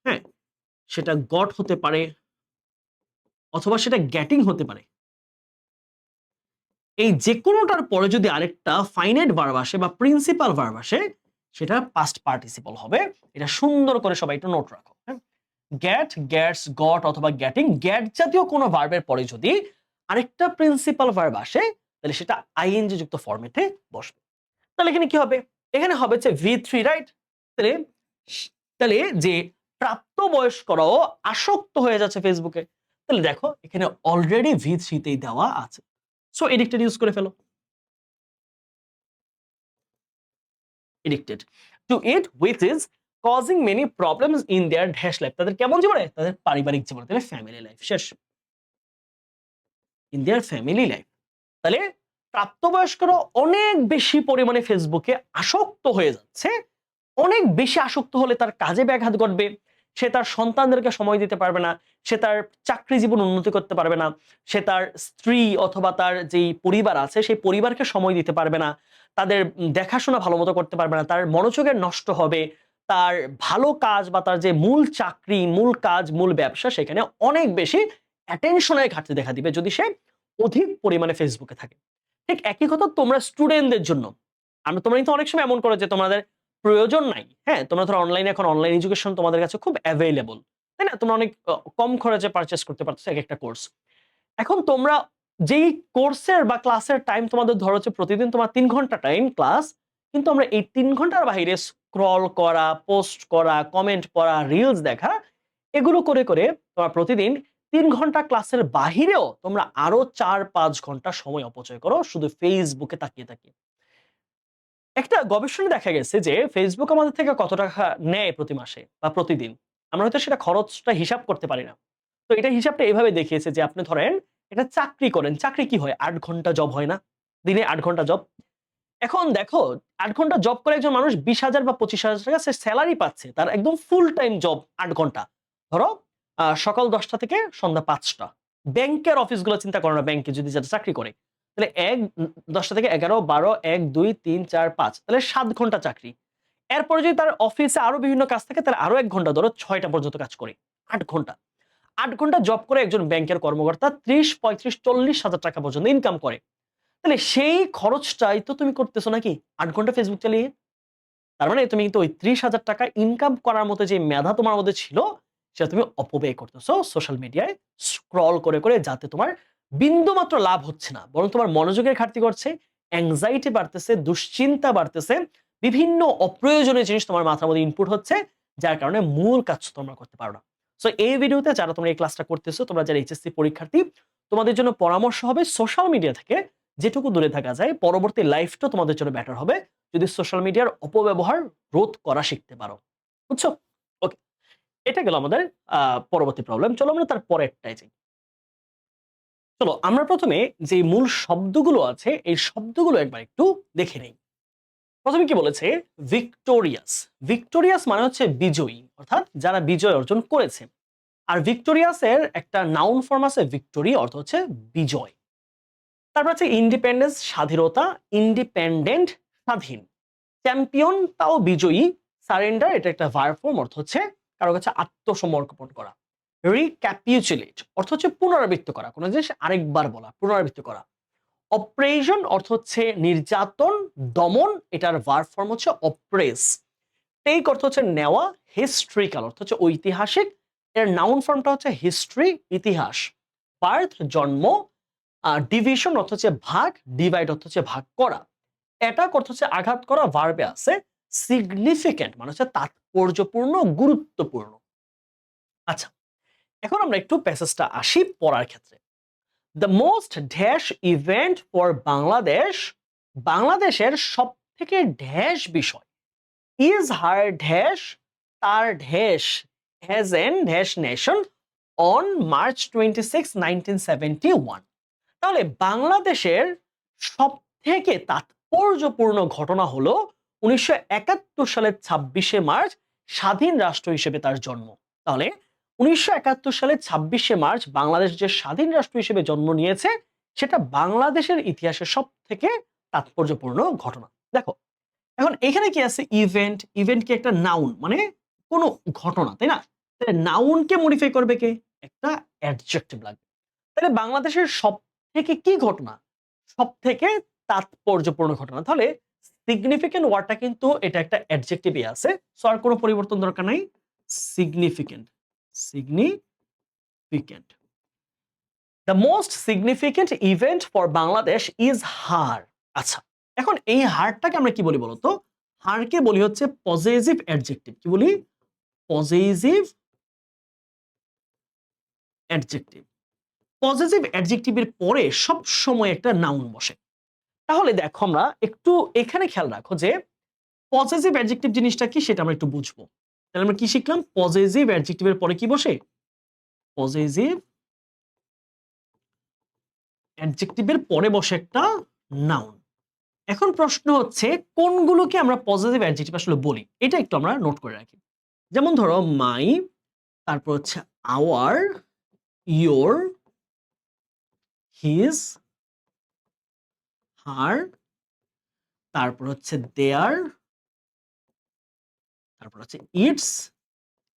হ্যাঁ, সেটা গট হতে পারে, অথবা সেটা গ্যাটিং হতে পারে। এই যে কোনোটার পরে যদি আরেকটা ফাইনাইট ভার্ব আসে বা প্রিন্সিপাল ভার্ব আসে, সেটা পাস্ট পার্টিসিপল হবে। এটা সুন্দর করে সবাই একটু নোট রাখো। গেট, গেটস, গট অথবা গেটিং, গেট জাতীয় কোনো ভার্বের পরে যদি আরেকটা প্রিন্সিপাল ভার্ব আসে, তাহলে সেটা আইএনজি যুক্ত ফরম্যাটে বসবে। তাহলে এখানে কি হবে? এখানে হবে যে V3, রাইট? তাহলে তাহলে যে প্রাপ্তবয়স্করাও আসক্ত হয়ে যাচ্ছে ফেসবুকে, তাহলে দেখো এখানে অলরেডি V3 তেই দেওয়া আছে। সো এডিক্টেড ইউজ করে ফেলো, addicted to it, which is causing many problems in their dash life. তাদের কেমন জীবনে? তাদের পারিবারিক জীবনে, তাহলে ফ্যামিলি লাইফ। শেষ, ইন দেয়ার ফ্যামিলি লাইফ। তাহলে প্রাপ্তবয়স্করা অনেক বেশি পরিমাণে ফেসবুকে আসক্ত হয়ে যাচ্ছে। অনেক বেশি আসক্ত হলে তার কাজে ব্যাঘাত ঘটবে, সে তার সন্তানদেরকে সময় দিতে পারবে না, সে তার চাকরি জীবন উন্নতি করতে পারবে না, সে তার স্ত্রী অথবা তার যেই পরিবার আছে সেই পরিবারকে সময় দিতে পারবে না, তাদের দেখাশোনা ভালোমতো করতে পারবে না, তার মনোযোগের নষ্ট হবে, তার ভালো কাজ বা তার যে মূল চাকরি, মূল কাজ, মূল ব্যবসা সেখানে অনেক বেশি অ্যাটেনশনের ঘাটতি দেখা দিবে যদি সে অধিক পরিমাণে ফেসবুকে থাকে। ঠিক একই কথা তোমরা স্টুডেন্টদের জন্য। তোমরা কিন্তু অনেক সময় এমন করো যে তোমাদের প্রয়োজন নাই। হ্যাঁ, তোমরা ধরো অনলাইনে এখন অনলাইন এডুকেশন তোমাদের কাছে খুব অ্যাভেইলেবল। তাই না? তোমরা অনেক কম খরচে পারচেজ করতে পারতেছো একেকটা কোর্স। এখন তোমরা যেই কোর্সের বা ক্লাসের টাইম তোমাদের ধরো হচ্ছে প্রতিদিন তোমার ৩ ঘন্টা টাইম ক্লাস, কিন্তু আমরা এই ৩ ঘন্টার বাহিরে স্ক্রল করা, পোস্ট করা, কমেন্ট পড়া, রিলস দেখা এগুলো করে তোমরা প্রতিদিন ৩ ঘন্টা ক্লাসের বাহিরেও তোমরা আরো ৪-৫ ঘন্টা সময় অপচয় করো শুধু ফেসবুকে তাকিয়ে। একটা গবেষণায় দেখা গেছে যে ফেসবুক আমাদের থেকে কত টাকা নেয় প্রতি মাসে বা প্রতিদিন। আমরা হয়তো সেটা খরচটা হিসাব করতে পারি না। তো এটা হিসাবটা এভাবে দেখিয়েছে যে আপনি ধরেন একটা চাকরি করেন। চাকরি কি হয়? ৮ ঘন্টা জব হয় না? দিনে ৮ ঘন্টা জব। এখন দেখো ৮ ঘন্টা জব করে একজন মানুষ ২০,০০০ বা ২৫,০০০ টাকা সে সেলারি পাচ্ছে। তার একদম ফুল টাইম জব ৮ ঘন্টা। ধরো সকাল ১০টা থেকে সন্ধ্যা ৫টা। ব্যাংকের অফিসগুলো চিন্তা করো না, ব্যাংকে যদি যারা চাকরি করে। তাহলে ১০টা থেকে ১১, ১২, ১, ২, ৩, ৪, ৫ তাহলে ৭ ঘন্টা চাকরি। এরপরে যদি তার অফিসে আরো বিভিন্ন কাজ থাকে তাহলে আরো ১ ঘন্টা ধরো ৬টা পর্যন্ত কাজ করে। ৮ ঘন্টা। ৮ ঘন্টা জব করে একজন ব্যাংকের কর্মকর্তা ৩০, ৩৫, ৪০,০০০ টাকা পর্যন্ত ইনকাম করে। তাহলে সেই খরচটাই তো তুমি করতেছো নাকি ৮ ঘন্টা ফেসবুক চালিয়ে? তার মানে তুমি কিন্তু ওই ৩০,০০০ টাকা ইনকাম করার মতো যে মেধা তোমার মধ্যে ছিল সেটা তুমি অপব্যয় করতেছো সোশ্যাল মিডিয়ায় স্ক্রল করে যাতে তোমার বিন্দুমাত্র লাভ হচ্ছে না, বরং তোমার মনোযোগের ঘাটতি করছে, অ্যাংজাইটি বাড়তেছে, দুশ্চিন্তা বাড়তেছে, বিভিন্ন অপ্রয়োজনীয় জিনিস তোমার মাথার মধ্যে ইনপুট হচ্ছে, যার কারণে মূল কাজ তোমরা করতে পারো না। সো এই ভিডিওতে যারা তোমরা এই ক্লাসটা করতেছো, তোমরা যারা এইচএসসি পরীক্ষার্থী, তোমাদের জন্য পরামর্শ হবে সোশ্যাল মিডিয়া থেকে যেটুকু দূরে থাকা যায়, পরবর্তী লাইফটা তোমাদের জন্য বেটার হবে যদি সোশ্যাল মিডিয়ার অপব্যবহার রোধ করা শিখতে পারো। বুঝছো? ওকে। এটা গেল আমাদের পরবর্তী প্রবলেম। চলো আমরা তার পরেরটায় যাই। চলো আমরা প্রথমে যে মূল শব্দগুলো আছে এই শব্দগুলো একবার একটু দেখে নেই। প্রথমে কি বলেছে? ভিক্টোরিয়াস। ভিক্টোরিয়াস মানে হচ্ছে বিজয়ী, অর্থাৎ যারা বিজয় অর্জন করেছে। আর ভিক্টোরিয়াসের একটা নাউন ফর্ম আছে ভিক্টোরি, অর্থ হচ্ছে বিজয়। তারপর হচ্ছে ইন্ডিপেন্ডেন্স, স্বাধীনতা, ইন্ডিপেন্ডেন্ট স্বাধীন। চ্যাম্পিয়ন তাও বিজয়ী। সারেন্ডার এটা একটা ভার্ব ফর্ম, অর্থ হচ্ছে কারো কাছে আত্মসমর্পণ করা। রিক্যাপিচুলেট অর্থ হচ্ছে পুনরাবৃত্ত করা, কোনো জিনিস আরেকবার বলা, পুনরাবৃত্ত করা। অপ্রেশন অর্থ হচ্ছে নির্যাতন, দমন, এটার ভার্ব ফর্ম হচ্ছে অপ্রেস। টেক অর্থ হচ্ছে নেওয়া। হিস্ট্রিক্যাল অর্থ হচ্ছে ঐতিহাসিক, এর নাউন ফর্মটা হচ্ছে হিস্ট্রি, ইতিহাস। বার্থ জন্ম। ডিভিশন অর্থ হচ্ছে ভাগ, ডিভাইড অর্থ হচ্ছে ভাগ করা। অ্যাটাক অর্থ হচ্ছে আঘাত করা, ভার্বে আছে। সিগনিফিক্যান্ট মানে হচ্ছে তাৎপর্যপূর্ণ, গুরুত্বপূর্ণ। আচ্ছা, এখন আমরা একটু প্যাসেজটা আসি পড়ার ক্ষেত্রে। The most dash event for Bangladesh, বাংলাদেশের সব থেকে ড্যাশ বিষয়, ইজ হার ড্যাশ, তার dash, has N dash nation on March 26, 1971। তাহলে বাংলাদেশের সব থেকে তাৎপর্যপূর্ণ ঘটনা হলো ১৯৭১ সালের ২৬শে মার্চ স্বাধীন রাষ্ট্র হিসেবে তার জন্ম। তাহলে ১৯৭১ সালের ২৬শে মার্চ বাংলাদেশ যে স্বাধীন রাষ্ট্র হিসেবে জন্ম নিয়েছে সেটা বাংলাদেশের ইতিহাসের সব থেকে তাৎপর্যপূর্ণ ঘটনা। দেখো এখন এখানে কি আছে? ইভেন্ট। ইভেন্ট কি একটা নাউন, মানে কোনো ঘটনা, তাই না? তাহলে নাউনকে মডিফাই করবে কে? একটা অ্যাডজেক্টিভ লাগবে। তাহলে বাংলাদেশের সব থেকে কি ঘটনা? সব থেকে তাৎপর্যপূর্ণ ঘটনা। তাহলে সিগনিফিক্যান্ট ওয়ার্ডটা কিন্তু এটা একটা অ্যাডজেক্টিভই আছে। সো আর কোনো পরিবর্তন দরকার নাই। Significant, significant. The most significant event for Bangladesh is her. আচ্ছা, এখন এই হারটাকে আমরা কি বলি বলতো? হারকে বলি হচ্ছে পজেসিভ অ্যাডজেক্টিভ। কি বলি? Possessive adjective. পজেসিভ অ্যাডজেক্টিভের পরে সব সময় একটা নাউন বসে। তাহলে দেখো আমরা একটু এখানে খেয়াল রাখো যে পজেসিভ অ্যাডজেক্টিভ জিনিসটা কি সেটা আমরা একটু বুঝবো। তাহলে আমরা কি শিখলাম? পজেসিভ অ্যাডজেক্টিভের পরে কি বসে? পজেসিভ অ্যাডজেক্টিভের পরে বসে একটা নাউন। এখন প্রশ্ন হচ্ছে কোনগুলোকে আমরা পজিটিভ অ্যাডজেক্টিভ আসলে বলি, এটা একটু আমরা নোট করে রাখি। যেমন ধরো মাই তারপর হচ্ছে আওয়ার, ইয়োর, হিজ, হার, তারপর হচ্ছে দেয়ার, তারপর হচ্ছে ইটস।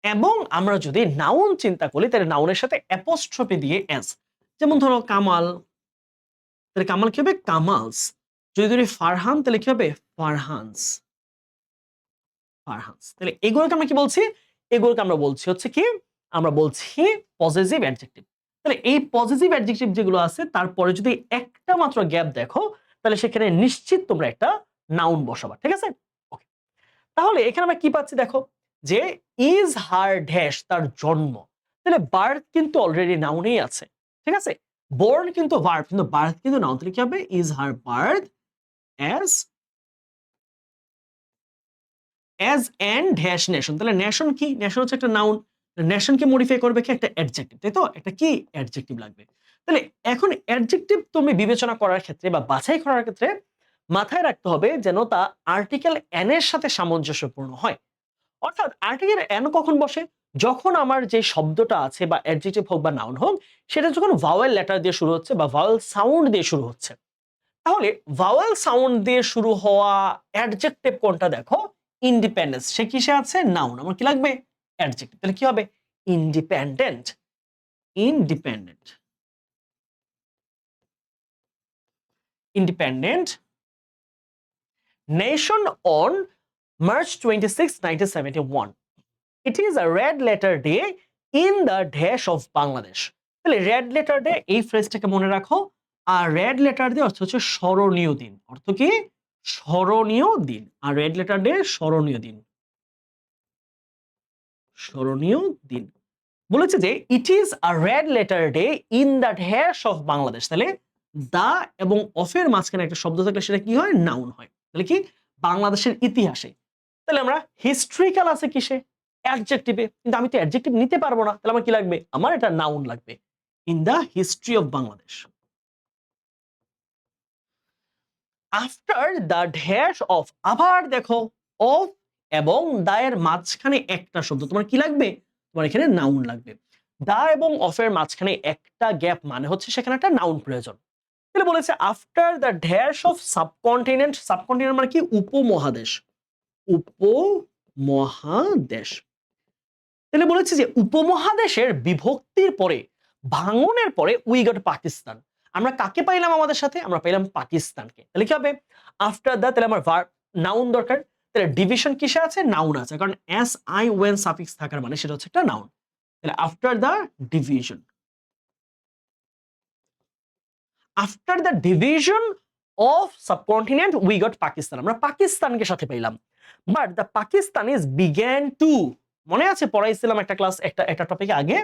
এবং আমরা যদি নাউন চিন্তা করি তাহলে নাউনের সাথে অ্যাপোস্ট্রফি দিয়ে এস, যেমন ধরো কামাল, তাহলে কামাল কি হবে? কামালস। যদি ধরি ফারহান তাহলে কি হবে? ফারহানস, ফারহানস। তাহলে এগুলোকে আমরা কি বলছি? এগুলোকে আমরা বলছি হচ্ছে কি? আমরা বলছি পজেসিভ অ্যাডজেক্টিভ। তাহলে এই পজেসিভ অ্যাডজেক্টিভ যেগুলো আছে তারপরে যদি একটা মাত্র গ্যাপ দেখো তাহলে সেখানে নিশ্চিত তোমরা একটা নাউন বসাবা, ঠিক আছে? ওকে, তাহলে এখানে আমরা কি পাচ্ছি দেখো, যে ইজ হার ড্যাশ, তার জন্ম। তাহলে বার্থ কিন্তু অলরেডি নাউনেই আছে, ঠিক আছে? বর্ন কিন্তু ভার্ব, কিন্তু বার্থ কিন্তু নাউন। তাহলে কি হবে? Is her birth as an dash nation. তাহলে নেশন কি? নেশন হচ্ছে একটা নাউন। নেশনকে মডিফাই করবে কি? একটা অ্যাডজেক্টিভ, তাই তো? একটা কি? অ্যাডজেক্টিভ লাগবে। তাহলে এখন অ্যাডজেক্টিভ তুমি বিবেচনা করার ক্ষেত্রে বা বাছাই করার ক্ষেত্রে মাথায় রাখতে হবে যেন তা আর্টিকেল এন এর সাথে সামঞ্জস্যপূর্ণ হয়। অর্থাৎ আর্টিকেল এন কখন বসে? যখন আমার যে শব্দটা আছে বা অ্যাডজেক্টিভ হোক বা নাউন হোক, সেটা যখন ভাওয়েল লেটার দিয়ে শুরু হচ্ছে বা ভাওয়েল সাউন্ড দিয়ে শুরু হচ্ছে। তাহলে ভাওয়েল সাউন্ড দিয়ে শুরু হওয়া অ্যাডজেক্টিভ কোনটা দেখো? ইন্ডিপেন্ডেন্স। সে কিসে আছে? নাউন। আমার কি লাগবে? অ্যাডজেক্টিভ। তাহলে কি হবে? Independent, independent, independent nation on March 26, 1971. It is a red letter day in the dash of Bangladesh. তাহলে রেড লেটার ডে এই ফ্রেজটাকে মনে রাখো। আর রেড লেটার ডে অর্থ হচ্ছে স্মরণীয় দিন। অর্থ কি? স্মরণীয় দিন। আর রেড লেটার ডে স্মরণীয় দিন, স্মরণীয় দিন। বলেছে যে it is a red letter day in the dash of Bangladesh. তাহলে দা এবং অফের মাঝখানে একটা শব্দ থাকলে সেটা কি হয়? নাউন হয়। তাহলে কি? বাংলাদেশের ইতিহাসে। তাহলে আমরা হিস্ট্রিক্যাল আছে কিসে? অ্যাডজেক্টিভে। কিন্তু আমি তো অ্যাডজেক্টিভ নিতে পারবো না, তাহলে আমার কি লাগবে? আমার এটা নাউন লাগবে। In the history of Bangladesh. After the dash of, আবার দেখো অফ এবং দা এর মাঝখানে একটা শব্দ, তোমার কি লাগবে? তোমার এখানে নাউন লাগবে। দা এবং অফের মাঝখানে একটা গ্যাপ মানে হচ্ছে সেখানে একটা নাউন প্রয়োজন। তাহলে বলেছে after the dash of subcontinent. Subcontinent মানে কি? উপমহাদেশ, উপমহাদেশ। তাহলে বলেছে যে উপমহাদেশের বিভক্তির পরে, ভাঙনের পরে উই গট পাকিস্তান। আমরা কাকে পাইলাম আমাদের সাথে? আমরা পাইলাম পাকিস্তানকে। তাহলে কি হবে? আফটার দা, তাহলে আমার ভার্ব নাউন দরকার। তাহলে ডিভিশন কিসে আছে? নাউন আছে, কারণ এস আই ওয়েন সাফিক্স থাকার মানে সেটা হচ্ছে একটা নাউন। তাহলে after the division, after the division of subcontinent we got Pakistan. আমরা পাকিস্তানকে সাথে পাইলাম। But the Pakistanis began to, মনে আছে পড়াইছিলাম একটা ক্লাস, একটা টপিকে আগে,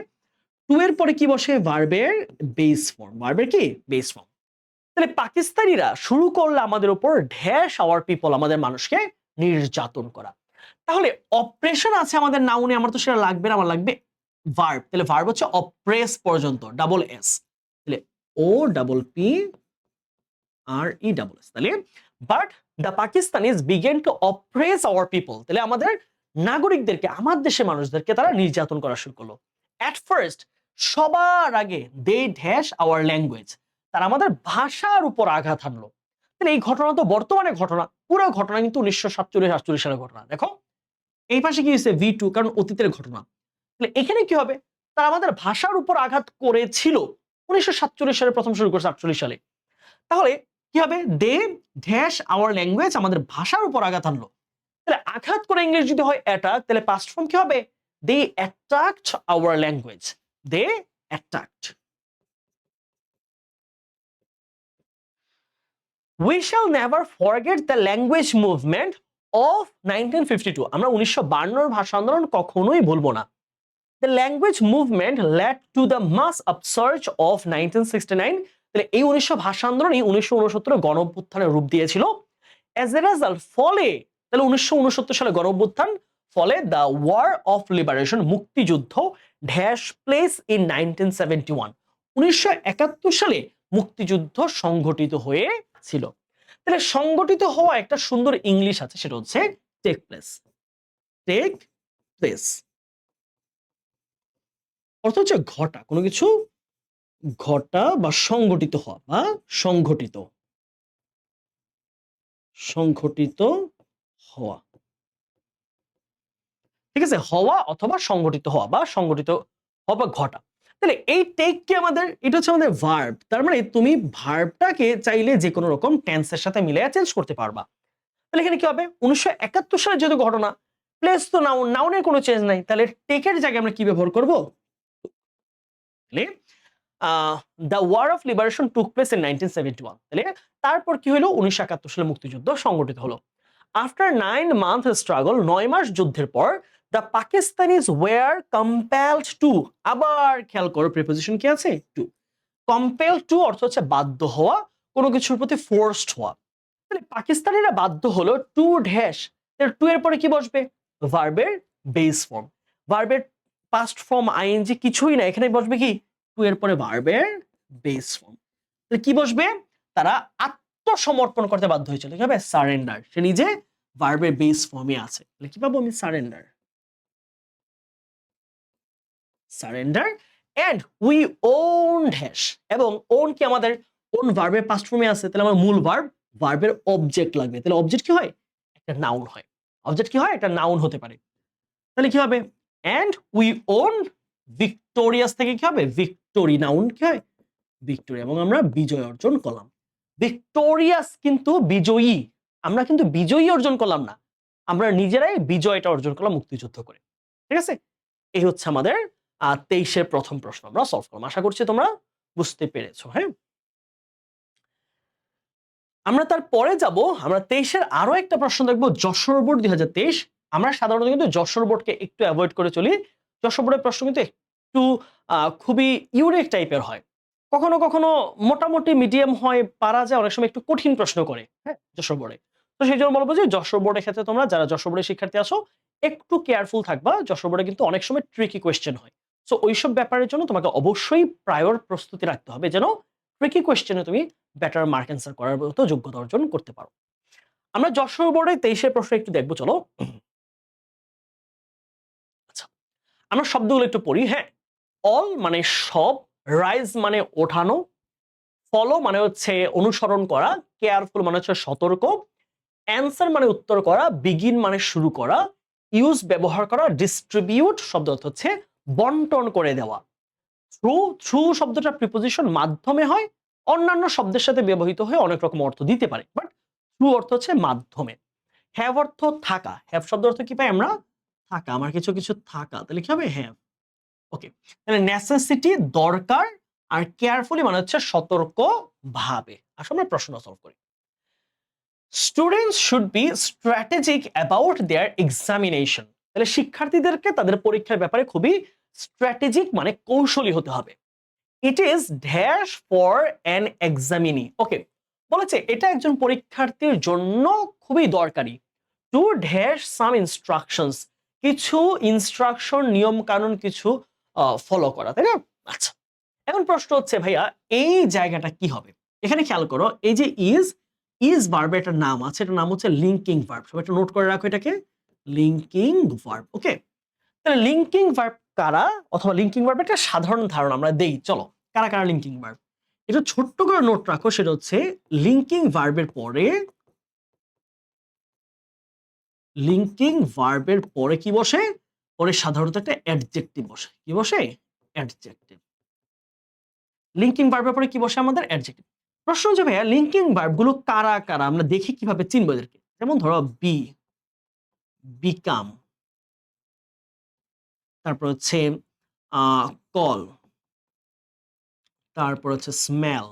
টু এর পরে কি বসে? ভার্বের বেস ফর্ম। ভার্বের কি? Base form. তাহলে পাকিস্তানিরা শুরু করলে আমাদের উপর ড্যাশ আওয়ার পিপল, আমাদের মানুষকে নির্যাতন করা। তাহলে অপ্রেশন আছে আমাদের নাউনে, আমার তো সেটা লাগবে না, আমার লাগবে ভার্ব। তাহলে ভার্ব হচ্ছে অপ্রেস পর্যন্ত, ডাবল এস। তাহলে O double P R E double S. তাহলে but the Pakistanis began to oppress our people. তাহলে আমাদের নাগরিকদেরকে, আমার দেশের মানুষদেরকে তারা নির্যাতন করা শুরু করলো। অ্যাট ফার্স্ট, সবার আগে, দে ড্যাশ আওয়ার ল্যাঙ্গুয়েজ, তারা আমাদের ভাষার উপর আঘাত হানলো। তাহলে এই ঘটনা তো বর্তমানে ঘটনা, পুরো ঘটনা কিন্তু 1947-48 সালের ঘটনা। দেখো এই পাশে কি হয়েছে? V2, কারণ অতীতের ঘটনা। তাহলে এখানে কি হবে? তারা আমাদের ভাষার উপর আঘাত করেছিল 1947 সালে, প্রথম শুরু করছে 48 সালে। তাহলে কি হবে? দে ড্যাশ আওয়ার ল্যাঙ্গুয়েজ, আমাদের ভাষার উপর আঘাত আনলো। তাহলে আঘাত করে ইংলিশ যদি হয় অ্যাটাক, তাহলে পাস্ট ফর্ম কি হবে? They attacked our language, they attacked. We shall never forget the language movement of 1952। আমরা 1952 ভাষা আন্দোলন কখনোই ভুলবো না। The language movement led to the mass upsurge of 1969। তাহলে এই 1900 ভাষা আন্দোলন এই 1969 গণ অভ্যুত্থানের রূপ দিয়েছিল। As a result, ফলে, তাহলে 1969 সালে গণ অভ্যুত্থান, ফলে the war of liberation, মুক্তিযুদ্ধ, ড্যাশ প্লেস ইন 1971। 1971 সালে মুক্তিযুদ্ধ সংঘটিত হয়েছিল। তাহলে সংগঠিত হওয়া একটা সুন্দর ইংলিশ আছে, সেটা হচ্ছে টেক প্লেস, টেক প্লেস। অর্থ হচ্ছে ঘটা, কোনো কিছু ঘটা বা সংগঠিত হওয়া বা সংঘটিত সংঘটিত হওয়া। ঠিক আছে, হওয়া অথবা সংগঠিত হওয়া বা সংগঠিত হওয়া বা ঘটা। তাহলে এই টেক কি আমাদের, এটা হচ্ছে আমাদের ভার্ব। তার মানে তুমি ভার্বটাকে চাইলে যে কোনো রকম টেন্সের সাথে মিলিয়ে চেঞ্জ করতে পারবা। তাহলে এখানে কি হবে, 1971 সালের যেহেতু ঘটনা, প্লেস তো নাউন, নাউনের কোনো চেঞ্জ নাই, তাহলে টেকের জায়গায় আমরা কি ব্যবহার করব, তাহলে the war of liberation took place in 1971। তাহলে তারপর কি হলো, 1971 সালে মুক্তিযুদ্ধ সংগঠিত হলো। আফটার 9 মান্থ স্ট্রাগল, 9 মাস যুদ্ধের পর, the Pakistanis were compelled to, আবার খেয়াল করো প্রিপোজিশন কি আছে, টু। কম্পেল টু অর্থ হচ্ছে বাধ্য হওয়া, কোনো কিছুর প্রতি ফোর্সড হওয়া। তাহলে পাকিস্তানিরা বাধ্য হলো টু ড্যাশ, টু এর পরে কি বসবে, ভার্বের বেস ফর্ম। ভার্বের পাস্ট ফর্ম আইএনজি কিছুই না, এখানে বসবে কি, টু এর পরে ভার্বের বেস ফর্ম। তাহলে কি বসবে, তারা আত্মসমর্পণ করতে বাধ্য হয়েছিল, কি হবে, সারেন্ডার। সে নিজে ভার্বের বেস ফর্মে আছে, তাহলে কি পাবো আমি, surrender. Surrender and we won dash, এবং ওন কি আমাদের, ওন ভার্বের পাস্ট ফর্মে আছে, তাহলে আমার মূল ভার্ব, ভার্বের অবজেক্ট লাগবে। তাহলে অবজেক্ট কি হয়, একটা নাউন হয়। অবজেক্ট কি হয়, একটা নাউন হতে পারে। তাহলে কি হবে, এন্ড উই ওন ভিক্টোরিয়াস থেকে কি হবে, ভিক্টোরি, নাউন কি হয়, ভিক্টোরি, এবং আমরা বিজয় অর্জন করলাম। ভিক্টোরিয়াস কিন্তু বিজয়ী, আমরা কিন্তু বিজয়ী অর্জন করলাম না, আমরা নিজেরাই বিজয়টা অর্জন করলাম মুক্তিযুদ্ধ করে। ঠিক আছে, এই হচ্ছে আমাদের 23-এর প্রথম প্রশ্ন আমরা সলভ করলাম। আশা করছি তোমরা বুঝতে পেরেছো। হ্যাঁ, আমরা তারপরে যাব, আমরা 23-এর আরো একটা প্রশ্ন দেখবো, যশোর বোর্ড 2023। আমরা সাধারণত কিন্তু যশোর বোর্ডকে একটু অ্যাভয়েড করে চলি। যশোর বোর্ডের প্রশ্ন কিন্তু একটু খুবই ইউনিক টাইপের হয়, কখনো কখনো মোটামুটি মিডিয়াম হয়, পারা যায়, অনেক সময় একটু কঠিন প্রশ্ন করে, হ্যাঁ, যশোর বোর্ডে। তো সেই জন্য বলবো যে যশোর বোর্ডের ক্ষেত্রে তোমরা যারা যশোর বোর্ডের শিক্ষার্থী আছো, একটু কেয়ারফুল থাকবা। যশোর বোর্ডে কিন্তু অনেক সময় ট্রিকি কোয়েশ্চেন হয়। সো ওইসব ব্যাপারের জন্য তোমাকে অবশ্যই প্রায়র প্রস্তুতি রাখতে হবে, যেন ট্রিকি কোয়েশ্চেনে তুমি বেটার মার্ক অ্যান্সার করার মতো যোগ্যতা অর্জন করতে পারো। আমরা যশোর বোর্ডে 23-এর প্রশ্ন একটু দেখবো, চলো। আচ্ছা, আমরা শব্দগুলো একটু পড়ি। হ্যাঁ, অল মানে সব, রাইজ মানে ওঠানো, ফলো মানে হচ্ছে অনুসরণ করা, কেয়ারফুল মানে হচ্ছে সতর্ক, অ্যান্সার মানে উত্তর করা, বিগিন মানে শুরু করা, ইউজ ব্যবহার করা, ডিস্ট্রিবিউট শব্দ অর্থ হচ্ছে বন্টন করে দেওয়া। থ্রু, থ্রু শব্দটা প্রিপোজিশন মাধ্যমে হয়, অন্যান্য শব্দের সাথে ব্যবহৃত হয়ে অনেক রকম অর্থ দিতে পারে, বাট থ্রু অর্থ হচ্ছে মাধ্যমে। হ্যাভ অর্থ থাকা, হ্যাভ শব্দ অর্থ কি পাই আমরা, থাকা, আমার কিছু কিছু থাকা, তাহলে কি হবে, হ্যাভ। ওকে, তাহলে নেসেসিটি দরকার, আর কেয়ারফুলি মানে হচ্ছে সতর্ক ভাবে। আসলে আমরা প্রশ্ন সলভ করি। Students should be strategic about their examination. তাহলে শিক্ষার্থীদেরকে তাদের পরীক্ষার ব্যাপারে খুবই স্ট্র্যাটেজিক মানে কৌশলী হতে হবে। It is dash for an examinee. Okay, বলেছে এটা একজন পরীক্ষার্থীর জন্য খুবই দরকারি। টু ড্যাশ সাম ইনস্ট্রাকশনস, কিছু ইনস্ট্রাকশন, নিয়ম কানুন কিছু ফলো করা, তাই না? আচ্ছা, এখন প্রশ্ন হচ্ছে ভাইয়া এই জায়গাটা কি হবে। এখানে খেয়াল করো, এই যে ইজ, ইজ ভার্বে একটা নাম আছে, এটার নাম হচ্ছে লিঙ্কিং ভার্ব। সবাই একটু নোট করে রাখো এটাকে, লিঙ্কিং ভার্ব। ওকে, তাহলে লিঙ্কিং ভার্ব কারা, অথবা লিঙ্কিং ভার্ব একটা সাধারণ ধারণা আমরা দেই, চলো কারা কারা লিঙ্কিং ভার্ব, এটা ছোট্ট করে নোট রাখো। সেটা হচ্ছে লিঙ্কিং ভার্বের পরে, লিঙ্কিং ভার্বের পরে কি বসে, পরে সাধারণত একটা অ্যাডজেক্টিভ বসে। কি বসে, অ্যাডজেক্টিভ। লিঙ্কিং ভার্বের পরে কি বসে, আমাদের অ্যাডজেক্টিভ। প্রশ্ন হচ্ছে ভাইয়া লিঙ্কিং ভার্ব গুলো কারা কারা, আমরা দেখি কিভাবে চিনবো এদেরকে। যেমন ধরো বি, বিকাম, তারপর হচ্ছে কল, তারপর হচ্ছে স্মেল,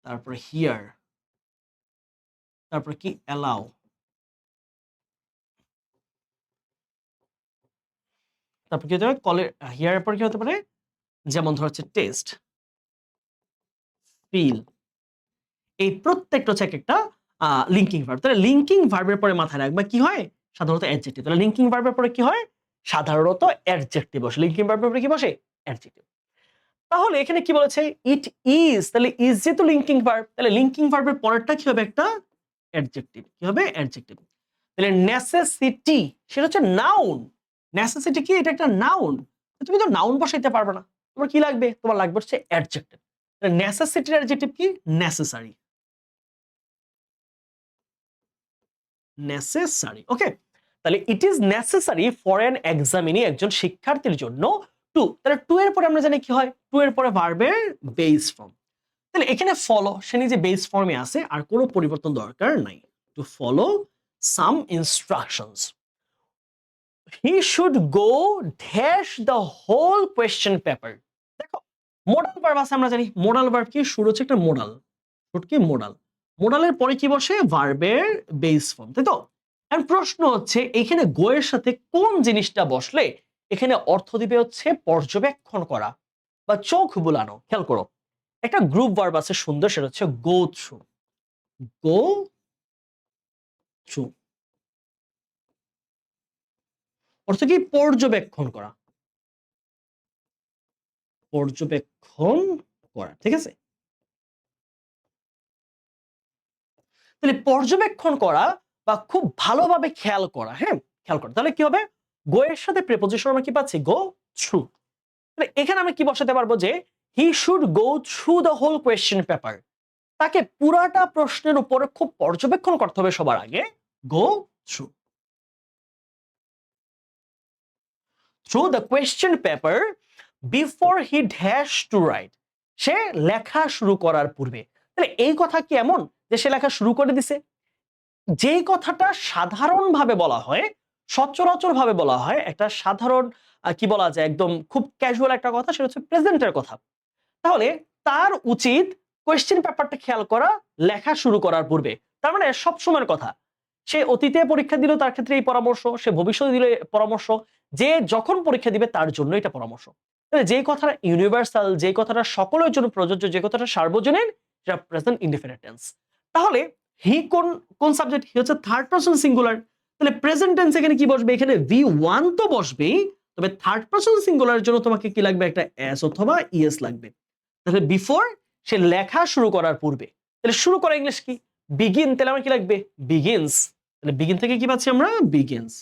তারপর হিয়ার, তারপর কি অ্যালাউ, তারপর কি হতে পারে, কলের হিয়ারের পর কি হতে পারে, যেমন ধরো হচ্ছে টেস্ট, ফিল। এই প্রত্যেকটা হচ্ছে একটা লিঙ্কিং ভার্ব। তাহলে লিঙ্কিং ভার্বের পরে মাথায় রাখবা কি হয়, সাধারণত অ্যাডজেক্টিভ। তাহলে লিঙ্কিং ভার্বের পরে কি হয়, সাধারণত অ্যাডজেক্টিভ বসে। লিঙ্কিং ভার্বের পরে কি বসে, অ্যাডজেক্টিভ। তাহলে এখানে কি বলেছে, ইট ইজ, তাহলে ইজ যেহেতু লিঙ্কিং ভার্ব, তাহলে লিঙ্কিং ভার্বের পরেরটা কি হবে, একটা অ্যাডজেক্টিভ। কি হবে, অ্যাডজেক্টিভ। তাহলে নেসেসিটি, সেটা হচ্ছে নাউন। নেসেসিটি কি, এটা একটা নাউন। তুমি তো নাউন বসাইতে পারবে না, তোমার কি লাগবে, তোমার লাগবে হচ্ছে অ্যাডজেক্টিভ। নেসেসিটির অ্যাডজেক্টিভ কি, নেসেসারি। নেসেসারি, ওকে। তাহলে it is necessary for an examinee, একজন শিক্ষার্থীর জন্য টু, তাহলে টু এর পরে আমরা জানি কি হয়, টু এর পরে ভার্বের বেস ফর্ম। তাহলে এখানে ফলো সে নিজে বেস ফর্মে আছে, আর কোনো পরিবর্তন দরকার নাই। To follow some instructions, he should go dash the whole question paper. দেখো মোডাল ভার্ব আছে, আমরা জানি মোডাল ভার্ব কি, শুরু হচ্ছে একটা মোডাল, শুড কি মোডাল, মোডালের পরে কি বসে, ভার্বের বেস ফর্ম, তাই তো। এখন প্রশ্ন হচ্ছে এখানে গো এর সাথে কোন জিনিসটা বসলে এখানে অর্থ দিবে হচ্ছে পর্যবেক্ষণ করা বা চোখ বুলানো। খেয়াল করো, একটা গ্রুপ ভার্ব আছে সুন্দর, সেটা হচ্ছে গো থ্রু। গো থ্রু অর্থ কি, পর্যবেক্ষণ করা, পর্যবেক্ষণ করা, ঠিক আছে। তাহলে পর্যবেক্ষণ করা বা খুব ভালোভাবে খেয়াল করা, হ্যাঁ খেয়াল করা, তাহলে কি হবে, গো এর সাথে প্রিপোজিশন আমরা কি পাচ্ছি, গো থ্রু। তাহলে এখানে আমরা কি বসাতে পারবো যে he should go through the whole question paper, তাকে পুরাটা প্রশ্নের উপরে খুব পর্যবেক্ষণ করতে হবে সবার আগে, go through, through the question paper before he dash to write, সে লেখা শুরু করার পূর্বে। তাহলে এই কথা কি এমন যে সে লেখা শুরু করে দিছে, যেই কথাটা সাধারণভাবে বলা হয়, সচরাচর ভাবে বলা হয়, একটা সাধারণ কি বলা যায়, একদম খুব ক্যাজুয়াল একটা কথা, সেটা হচ্ছে প্রেজেন্টের কথা। তাহলে তার উচিত কোয়েশ্চেন পেপারটা খেয়াল করা লেখা শুরু করার পূর্বে। তার মানে সব সময়ের কথা, সে অতীতে পরীক্ষা দিল তার ক্ষেত্রে এই পরামর্শ, সে ভবিষ্যতে দিলে পরামর্শ, যে যখন পরীক্ষা দিবে তার জন্য এটা পরামর্শ। তাহলে যে কথাটা ইউনিভার্সাল, যে কথাটা সকলের জন্য প্রযোজ্য, যে কথাটা সার্বজনীন, সেটা প্রেজেন্ট ইনডিফিনিট টেন্স। তাহলে হি কোন কোন সাবজেক্ট, হি হচ্ছে থার্ড পারসন সিঙ্গুলার, তাহলে প্রেজেন্ট টেন্স এখানে কি বসবে, এখানে ভি ওয়ান তো বসবেই, তবে থার্ড পারসন সিঙ্গুলারের জন্য তোমাকে কি লাগবে, একটা এস অথবা ইএস লাগবে। তাহলে বিফোর, সে লেখা শুরু করার পূর্বে, তাহলে শুরু করা ইংলিশ কি, বিগিন, তাহলে আমার কি লাগবে, বিগিনস। তাহলে বিগিন থেকে কি পাচ্ছি আমরা, begins.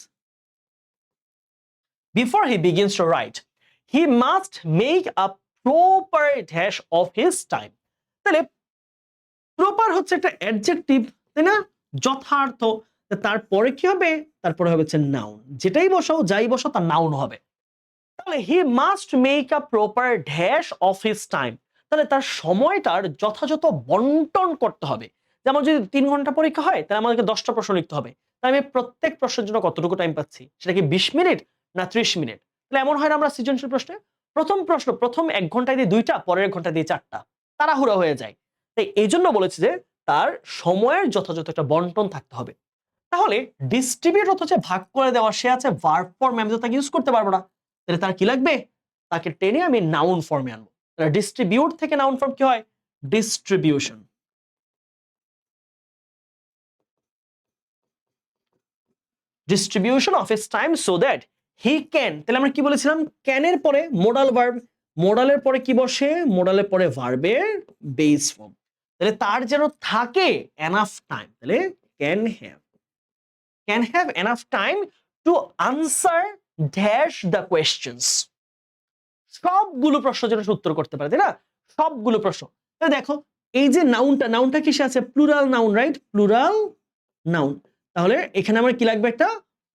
Before he begins two right he must make a proper dash of his time. তাহলে প্রপার হচ্ছে একটা অ্যাডজেক্টিভ, তাই না, যথার্থ। তারপরে কি হবে, তারপরে হবে হচ্ছে নাউন, যেটাই বসাও যাই বসাও তার নাউন হবে। তাহলে he must make a proper dash of his time, তাহলে তার সময়টার যথাযথ বন্টন করতে হবে। যেমন যদি 3 ঘন্টা পরীক্ষা হয়, তাহলে আমাদেরকে 10টা প্রশ্ন লিখতে হবে, তাই আমি প্রত্যেক প্রশ্নের জন্য কতটুকু টাইম পাচ্ছি, সেটা কি 20 মিনিট না 30 মিনিট। তাহলে এমন হয় না আমরা সৃজনশীল প্রশ্নে প্রথম প্রশ্ন প্রথম 1 ঘন্টায় দিয়ে 2টা, পরের 1 ঘন্টা দিয়ে 4টা, তাড়াহুড়া হয়ে যায়। তাই এই জন্য বলেছে যে তার সময়ের যথাযথ একটা বন্টন থাকতে হবে। তাহলে ডিস্ট্রিবিউট হচ্ছে ভাগ করে দেওয়া, সে আছে ভার্ব ফর্মে, আমি তো তাকে ইউজ করতে পারবো না, তাহলে তার কি লাগবে, তাকে টেনে আমি নাউন ফর্মে আনবো। তাহলে ডিস্ট্রিবিউট থেকে নাউন ফর্ম কি হয়, distribution. Distribution of his time so that he can, তাহলে আমরা কি বলেছিলাম, ক্যানের পরে মোডাল ভার্ব, মোডালের পরে কি বসে, মোডালের পরে ভার্বের বেস ফর্ম। তাহলে তার যেন থাকে এনাফ টাইম, তাহলে can have enough time to answer dash the questions, সবগুলো প্রশ্ন যেন উত্তর করতে পারে, তাই না, সবগুলো প্রশ্ন। তাহলে দেখো এই যে নাউনটা, নাউনটা কিসে আছে, plural noun, right, plural noun. তাহলে এখানে আমার কি লাগবে, একটা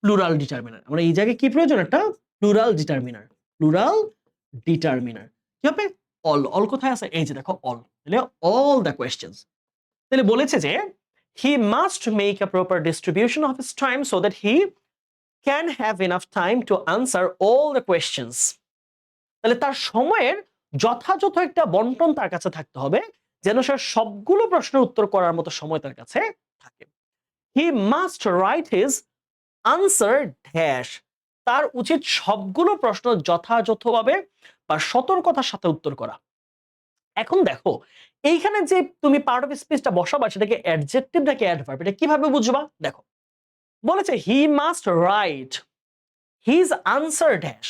প্লুরাল ডিটারমিনার। আমরা এই জায়গায় কি প্রয়োজন, একটা প্লুরাল ডিটারমিনার, প্লুরাল ডিটারমিনার কি হবে, অল। অল কোথায় আছে, এই যে দেখো অল, তাহলে অল দ্য কোয়েশ্চেন্স। তাহলে বলেছে যে he must make a proper distribution of his time so that he can have enough time to answer all the questions. তাহলে তার সময়ের যথাযথ একটা বন্টন তার কাছে থাকতে হবে, যেন সে সবগুলো প্রশ্নের উত্তর করার মতো সময় তার কাছে থাকে। হি must write his answer dash, তার উচিত সবগুলো প্রশ্ন যথাযথভাবে বা সতর্কতার সাথে উত্তর করা। এখন দেখো এইখানে যে তুমি পার্ট অফ স্পিচটা বসাবা, সেটাকে অ্যাডজেক্টিভ নাকি অ্যাডভার্ব, এটা কিভাবে বুঝবা, দেখো বলেছে হি must write his answer dash,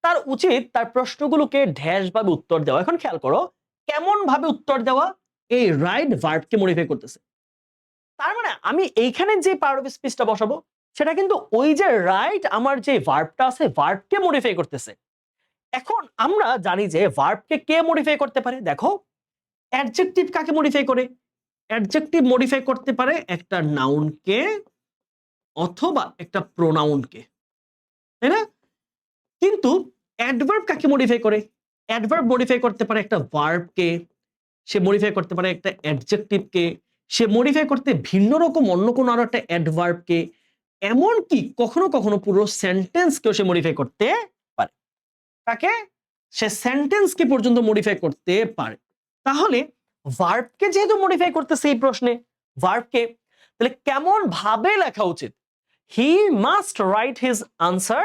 তার উচিত তার প্রশ্নগুলোকে ড্যাশ ভাবে উত্তর দেওয়া। এখন খেয়াল করো কেমন ভাবে উত্তর দেওয়া, এই রাইট ভার্বকে মডিফাই করতেছে। তার মানে আমি এইখানে যে পার্ট অফ স্পিচটা বসাবো, সেটা কিন্তু ওই যে রাইট আমার যে ভার্বটা আছে, ভার্বকে মডিফাই করতেছে। এখন আমরা জানি যে ভার্বকে কে মডিফাই করতে পারে। দেখো অ্যাডজেক্টিভ কাকে মডিফাই করে? অ্যাডজেক্টিভ মডিফাই করতে পারে একটা নাউনকে অথবা একটা প্রোনাউনকে, তাই না? কিন্তু অ্যাডভার্ব কাকে মডিফাই করে? অ্যাডভার্ব মডিফাই করতে পারে একটা ভার্বকে, সে মডিফাই করতে পারে একটা অ্যাডজেক্টিভকে, সে মডিফাই করতে ভিন্ন রকম অন্য কোনো আরো একটা অ্যাডভার্বকে, এমনকি কখনো কখনো পুরো সেন্টেন্সকেও সে মডিফাই করতে পারে। তাকে সে সেন্টেন্সকে পর্যন্ত মডিফাই করতে পারে। তাহলে ভার্বকে যেহেতু মডিফাই করতেছে এই প্রশ্নে, ভার্বকে, তাহলে কেমন ভাবে লেখা উচিত? হি must write his answer,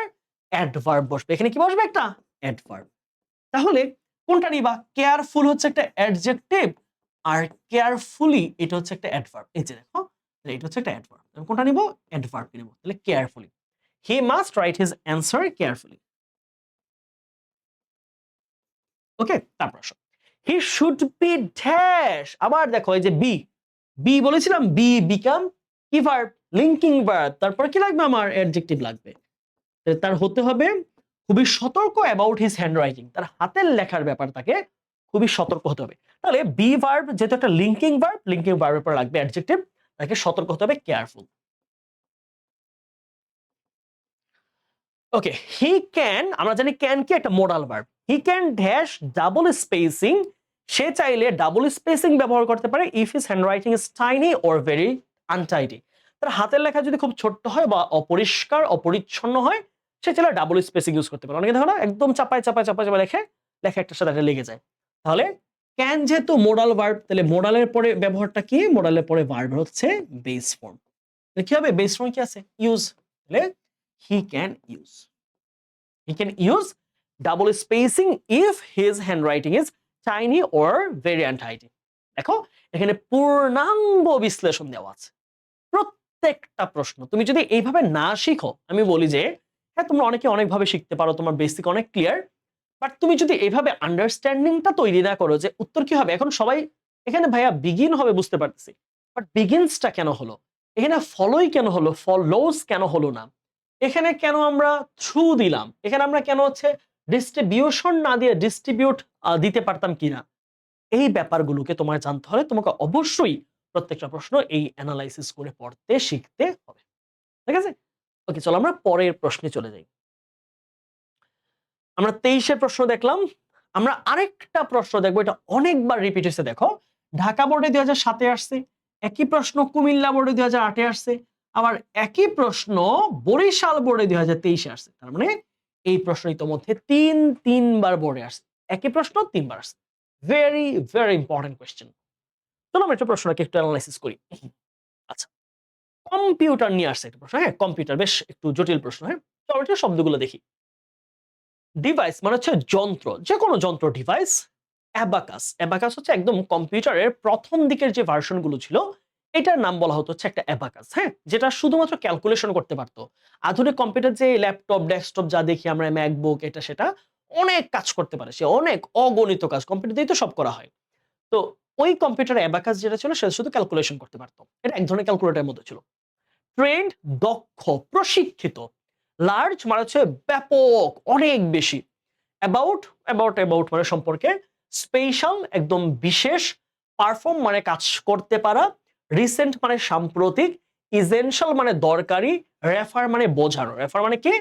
adverb বসবে। এখানে কি বসবে? একটা অ্যাডভার্ব। তাহলে কোনটা নিবা? কেয়ারফুল হচ্ছে একটা অ্যাডজেক্টিভ, আর কেয়ারফুলি এটা হচ্ছে একটা অ্যাডভার্ব। এই যে দেখো, এটা হচ্ছে একটা অ্যাডভার্ব। আমি কোনটা নিব? অ্যাডভার্ব নিব। তাহলে carefully, he must write his answer carefully. Okay, তারপর আসো, হি শুড বি ড্যাশ। আবার দেখো এই যে বি, বি বলেছিলাম, বি বিকাম কি ভার্ব? Linking verb. তারপর কি লাগবে? আমার অ্যাডজেক্টিভ লাগবে। তার হতে হবে খুবই সতর্ক অ্যাবাউট হিজ হ্যান্ডরাইটিং, তার হাতের লেখার ব্যাপার তাকে খুবই সতর্ক হতে হবে। তাহলে বি ভার্ব যেহেতু একটা লিঙ্কিং ভার্ব, লিঙ্কিং ভার্বের পর লাগবে অ্যাডজেক্টিভ, তাকে সতর্ক হতে হবে, কেয়ারফুল। ওকে, হি ক্যান, আমরা জানি ক্যান কি একটা modal verb. He can dash double spacing, সে চাইলে ডাবল স্পেসিং ব্যবহার করতে পারে if his handwriting is tiny or very untidy. তার হাতের লেখা যদি খুব ছোট্ট হয় বা অপরিষ্কার অপরিচ্ছন্ন হয়, সে চাইলে ডাবল স্পেসিং ইউজ করতে পারে। অনেকে দেখো না একদম চাপায় চাপায় চাপায় চাপায় লেখে, লেখা একটার সাথে একটা লেগে যায়। তাহলে ক্যান যেহেতু মোডাল ভার্ব, তাহলে মোডালের পরে ব্যবহারটা কি? মোডালের পরে ভার্ব হচ্ছে বেস ফর্ম। কি হবে? বেস ফর্ম কি আছে? ইউজ। তাহলে he can use, he can use double spacing if his handwriting is tiny or very untidy. দেখো এখানে পূর্ণাঙ্গ বিশ্লেষণ দেওয়া আছে প্রত্যেকটা প্রশ্ন। তুমি যদি এইভাবে না শিখো, আমি বলি যে হ্যাঁ তোমরা অনেকে অনেকভাবে শিখতে পারো, তোমার বেসিক অনেক ক্লিয়ার, বাট তুমি যদি এইভাবে আন্ডারস্ট্যান্ডিংটা তৈরি না করো যে উত্তর কি হবে। এখন সবাই এখানে ভাইয়া বিগিন হবে বুঝতে পারতেছি, বাট বিগিনসটা কেন হলো? এখানে ফলোই কেন হলো? ফলোস কেন হলো না? এখানে কেন আমরা থ্রু দিলাম? এখানে আমরা কেন হচ্ছে ডিস্ট্রিবিউশন না দিয়ে ডিস্ট্রিবিউট দিতে পারতাম কিনা? এই ব্যাপারগুলোকে তোমার জানতে হলে তোমাকে অবশ্যই প্রত্যেকটা প্রশ্ন এই অ্যানালাইসিস করে পড়তে শিখতে হবে। ঠিক আছে? ওকে, চলো আমরা পরের প্রশ্নে চলে যাই। আমরা 23 এর প্রশ্ন দেখলাম। আমরা আরেকটা প্রশ্ন দেখবো, এটা অনেকবার রিপিট হয়েছে। দেখো ঢাকা বোর্ডে 2007 এ আসছে, একই প্রশ্ন কুমিল্লা বোর্ডে 2008 এ আসছে, আবার একই প্রশ্ন বরিশাল বোর্ডে 2023 এ আসছে। তার মানে এই প্রশ্ন ইতোমধ্যে তিনবার বোর্ডে আসছে, একই প্রশ্ন তিনবার আসছে। Very very important question. চলো আমরা একটা প্রশ্নটাকে একটু অ্যানালাইসিস করি। আচ্ছা, কম্পিউটার নিয়ে আসছে একটা প্রশ্ন। হ্যাঁ, কম্পিউটার বেশ একটু জটিল প্রশ্ন। হ্যাঁ, চলো এটা শব্দগুলো দেখি। ডিভাইস মানে হচ্ছে যন্ত্র, যে কোনো যন্ত্র ডিভাইস। অ্যাবাকাস, অ্যাবাকাস হচ্ছে একদম কম্পিউটারের প্রথম দিকের যে ভার্সন গুলো ছিল, এটার নাম বলা হতো হচ্ছে একটা অ্যাবাকাস। হ্যাঁ, যেটা শুধুমাত্র ক্যালকুলেশন করতে পারতো। আধুনিক কম্পিউটার যে ল্যাপটপ ডেস্কটপ যা দেখি আমরা, ম্যাকবুক, এটা সেটা অনেক কাজ করতে পারে, সে অনেক অগণিত কাজ কম্পিউটার দিয়ে তো সব করা হয়। তো ওই কম্পিউটার অ্যাবাকাস যেটা ছিল সেটা শুধু ক্যালকুলেশন করতে পারতো, এটা এক ধরনের ক্যালকুলেটরের মধ্যে ছিল। ট্রেন্ড, দক্ষ, প্রশিক্ষিত। লার্জ মানে হচ্ছে ব্যাপক, অনেক বেশি। অ্যাবাউট, অ্যাবাউট মানে সম্পর্কে। স্পেশাল একদম বিশেষ। পারফর্ম মানে কাজ করতে পারা। রিসেন্ট মানে সাম্প্রতিক। ইসেনশিয়াল মানে দরকারি। রেফার মানে বোঝানো, রেফার মানে কি?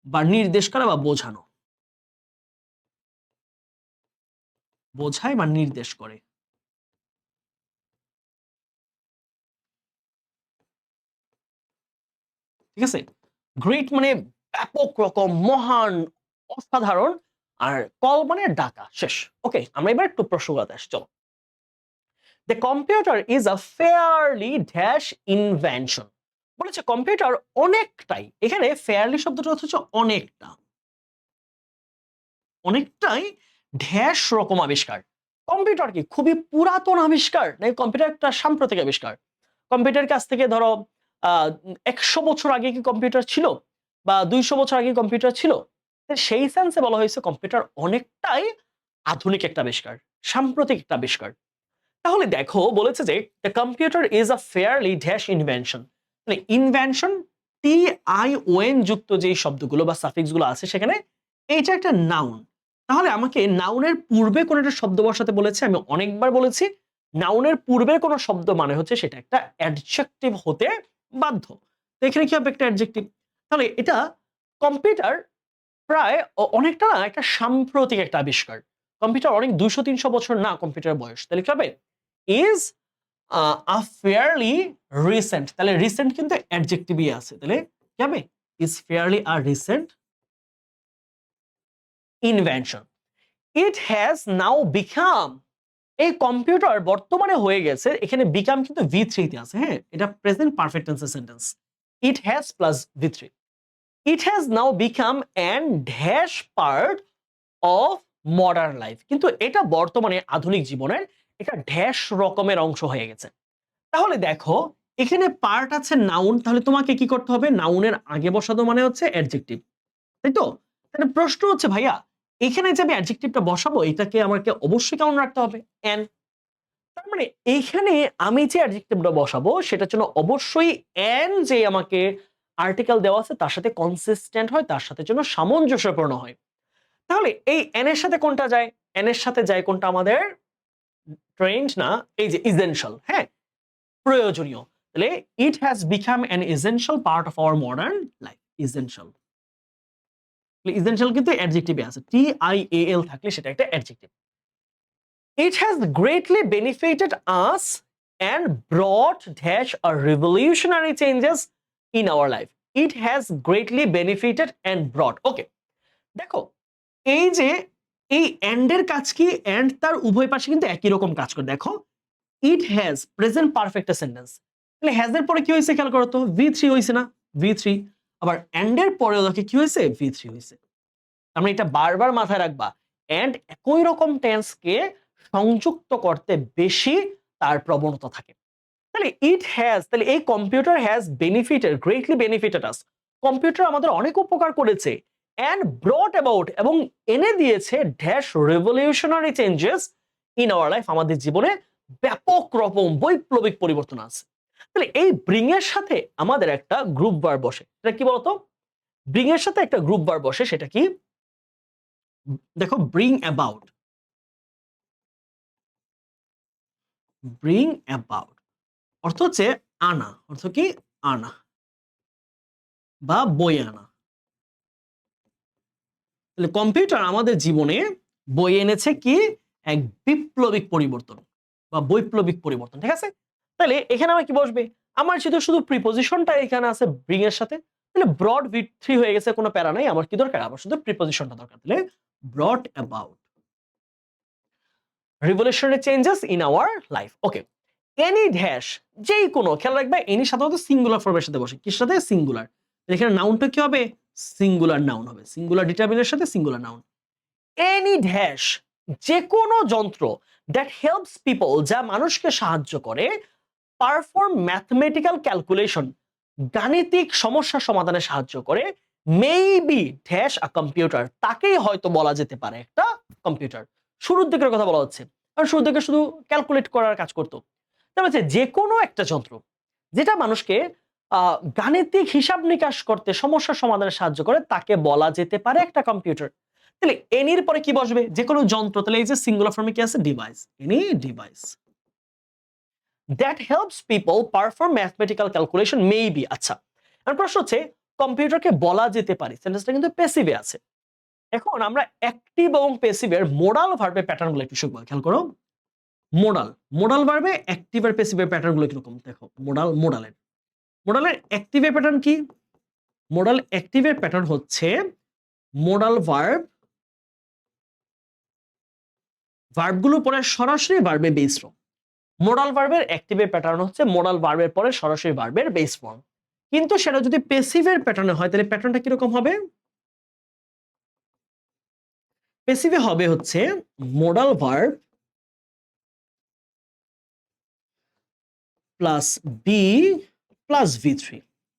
বা নির্দেশ করা বা বোঝানো, বোঝায় বা নির্দেশ করে। ঠিক আছে? গ্রেট মানে ব্যাপক রকম, মহান, অসাধারণ। আর কল মানে ডাকা, শেষ। ওকে, আমরা এবার একটু প্রশ্নগুলোতে আসি, চলো। The computer is a fairly dash invention. বলেছে কম্পিউটার অনেকটাই, এখানে ফেয়ারলি শব্দটা হচ্ছে অনেকটা, অনেকটাই ড্যাশ রকম আবিষ্কার। কম্পিউটার কি খুবই পুরাতন আবিষ্কার নাকি কম্পিউটার একটা সাম্প্রতিক আবিষ্কার? কম্পিউটার কাছ থেকে ধরো 100 বছর আগে কি কম্পিউটার ছিল, বা 200 বছর আগে কম্পিউটার ছিল? সেই সেন্সে বলা হয়েছে কম্পিউটার অনেকটাই আধুনিক একটা আবিষ্কার, সাম্প্রতিক একটা আবিষ্কার। তাহলে দেখো বলেছে যে the computer is a fairly dash invention. মানে ইনভেনশন, TION যুক্ত যে শব্দগুলো বা সাফিক্স গুলো আছে সেখানে, এইটা একটা নাউন। তাহলে আমাকে নাউনের পূর্বে কোন একটা শব্দ বসাতে বলেছে, আমি অনেকবার বলেছি নাউনের পূর্বে কোন শব্দ মানে হচ্ছে সেটা একটা অ্যাডজেক্টিভ হতে বাধ্য। তো এখানে কি হবে একটা অ্যাডজেক্টিভ। তাহলে এটা কম্পিউটার প্রায় অনেকটা না একটা সাম্প্রতিক একটা আবিষ্কার। কম্পিউটার অনেক ২০০-৩০০ বছর না কম্পিউটারের বয়স। তাহলে কি হবে? Is a fairly recent. তাহলে রিসেন্ট কিন্তু অ্যাডজেক্টিভই আছে। তাহলে কি হবে? Is fairly a recent invention. It has now become. এই কম্পিউটার বর্তমানে হয়ে গেছে, এখানে বিকাম কিন্তু V3 তে আছে, হ্যাঁ? এটা প্রেজেন্ট পারফেক্ট টেন্সের sentence. It has plus V3। It has now become an dash part of modern life. কিন্তু এটা বর্তমানে আধুনিক জীবনের একটা ড্যাশ রকমের অংশ হয়ে গেছে। তাহলে দেখো এখানে পার্ট আছে নাউন, তাহলে তোমাকে কি করতে হবে? নাউনের আগে বসানো মানে হচ্ছে অ্যাডজেক্টিভ, তাই তো? তাহলে প্রশ্ন হচ্ছে ভাইয়া এখানে যে আমি অ্যাডজেক্টিভটা বসাবো এটাকে আমাকে অবশ্যই কেমন রাখতে হবে? এন। তার মানে এইখানে আমি যে অ্যাডজেক্টিভটা বসাবো সেটার জন্য অবশ্যই এন যে আমাকে আর্টিকেল দেওয়া আছে তার সাথে কনসিস্টেন্ট হয়, তার সাথে যেন সামঞ্জস্যপূর্ণ হয়। তাহলে এই এন এর সাথে কোনটা যায়? এন এর সাথে যায় কোনটা আমাদের? ট্রেন্ড না, এই যে ইসেনশিয়াল, হ্যাঁ? প্রয়োজনীয়। তাহলে it has become an essential part of our modern life. Essential. Essential কিন্তু অ্যাডজেক্টিভে আছে। TIAL থাকলে সেটা একটা adjective. It has greatly benefited us and brought dash a revolutionary changes in our life. It has greatly benefited and brought. Okay. দেখো এই যে এই and এর কাজ কি? and তার উভয় পাশে কিন্তু একই রকম কাজ করে। দেখো it has present perfect sentence. তাহলে হ্যাজ এর পরে কি হয়েছে খেয়াল করো তো? V3 হয়েছে না? V3। আবার and এর পরে দেখো কি হয়েছে? V3 হয়েছে। আমরা এটা বারবার মাথায় রাখবা। and একই রকম টেন্সকে সংযুক্ত করতে বেশি তার প্রবণতা থাকে। তাহলে ইট হ্যাজ, তাহলে এই computer has benefited, greatly benefited us. Computer আমাদের অনেক উপকার করেছে। and brought about এবং এনে দিয়েছে dash revolutionary changes in our life. আমাদের জীবনে ব্যাপক রকম বৈপ্লবিক পরিবর্তন আছে। তাহলে এই ব্রিং এর সাথে আমাদের একটা গ্রুপ ভার্ব বসে। এটা কি বলতো? ব্রিং এর সাথে একটা গ্রুপ ভার্ব বসে, সেটা কি? দেখো ব্রিং অ্যাবাউট। ব্রিং অ্যাবাউট অর্থ হচ্ছে আনা, অর্থ কি? আনা বা বয়ে আনা। তাহলে কম্পিউটার আমাদের জীবনে বয়ে এনেছে কি? এক বিপ্লবিক পরিবর্তন বা বৈপ্লবিক পরিবর্তন, ঠিক আছে? তাহলে এখানে আমার কি বসবে? আমার শুধু শুধু প্রিপোজিশনটা এখানে আছে ব্রিং এর সাথে, তাহলে ব্রড V3 হয়ে গেছে, কোনো প্যারা নাই। আমার কি দরকার? আমার শুধু প্রিপোজিশনটা দরকার। তাহলে ব্রট about revolutionary changes in our life. Okay. Any dash, যেই কোনো, খেয়াল রাখবে এনি সাধারণত সিঙ্গুলার ফর্মের সাথে বসে। কিসের সাথে? সিঙ্গুলার। এখানে নাউনটা কি হবে? সিঙ্গুলার নাউন হবে। সিঙ্গুলার ডিটারমিনের সাথে সিঙ্গুলার নাউন। এনি ড্যাশ, যে কোনো যন্ত্র দ্যাট হেল্পস পিপল, যা মানুষকে সাহায্য করে পারফর্ম ম্যাথমেটিক্যাল ক্যালকুলেশন, গাণিতিক সমস্যা সমাধানে সাহায্য করে, মেবি ড্যাশ আ কম্পিউটার, তাকেই হয়তো বলা যেতে পারে একটা কম্পিউটার। শুরুর দিকের কথা বলা হচ্ছে, কারণ শুরুর দিকে শুধু ক্যালকুলেট করার কাজ করতো। তার মানে যে কোনো একটা যন্ত্র যেটা মানুষকে গাণিতিক হিসাব নিকাশ করতে, সমস্যা সমাধানে সাহায্য করে, তাকে বলা যেতে পারে একটা কম্পিউটার। তাহলে এনির পরে কি বসবে? যে কোনো যন্ত্র। তাহলে এই যে সিঙ্গুলার ফর্মে কি আছে? Device. Any device that helps people perform mathematical calculation maybe. আচ্ছা, আমার প্রশ্ন হচ্ছে কম্পিউটারকে বলা যেতে পারে, সেন্টেন্সটা কিন্তু প্যাসিভে আছে। এখন আমরা অ্যাক্টিভ এবং প্যাসিভের মোডাল ভার্বের প্যাটার্নগুলো একটু শিখবো। খেয়াল করো, মোডাল, মোডাল ভার্বে অ্যাক্টিভ আর প্যাসিভের প্যাটার্নগুলো কিরকম দেখো। মোডালের অ্যাক্টিভের প্যাটার্ন কি? মোডাল অ্যাক্টিভের প্যাটার্ন হচ্ছে মোডাল ভার্বগুলো পরে সরাসরি ভার্বে বেস ফর্ম। মোডাল ভার্বের অ্যাক্টিভের প্যাটার্ন হচ্ছে মোডাল ভার্বের পরে সরাসরি ভার্বের বেস ফর্ম। কিন্তু সেটা যদি প্যাসিভের প্যাটার্নে হয় তাহলে প্যাটার্নটা কিরকম হবে? প্যাসিভে হবে হচ্ছে modal verb plus be plus V3।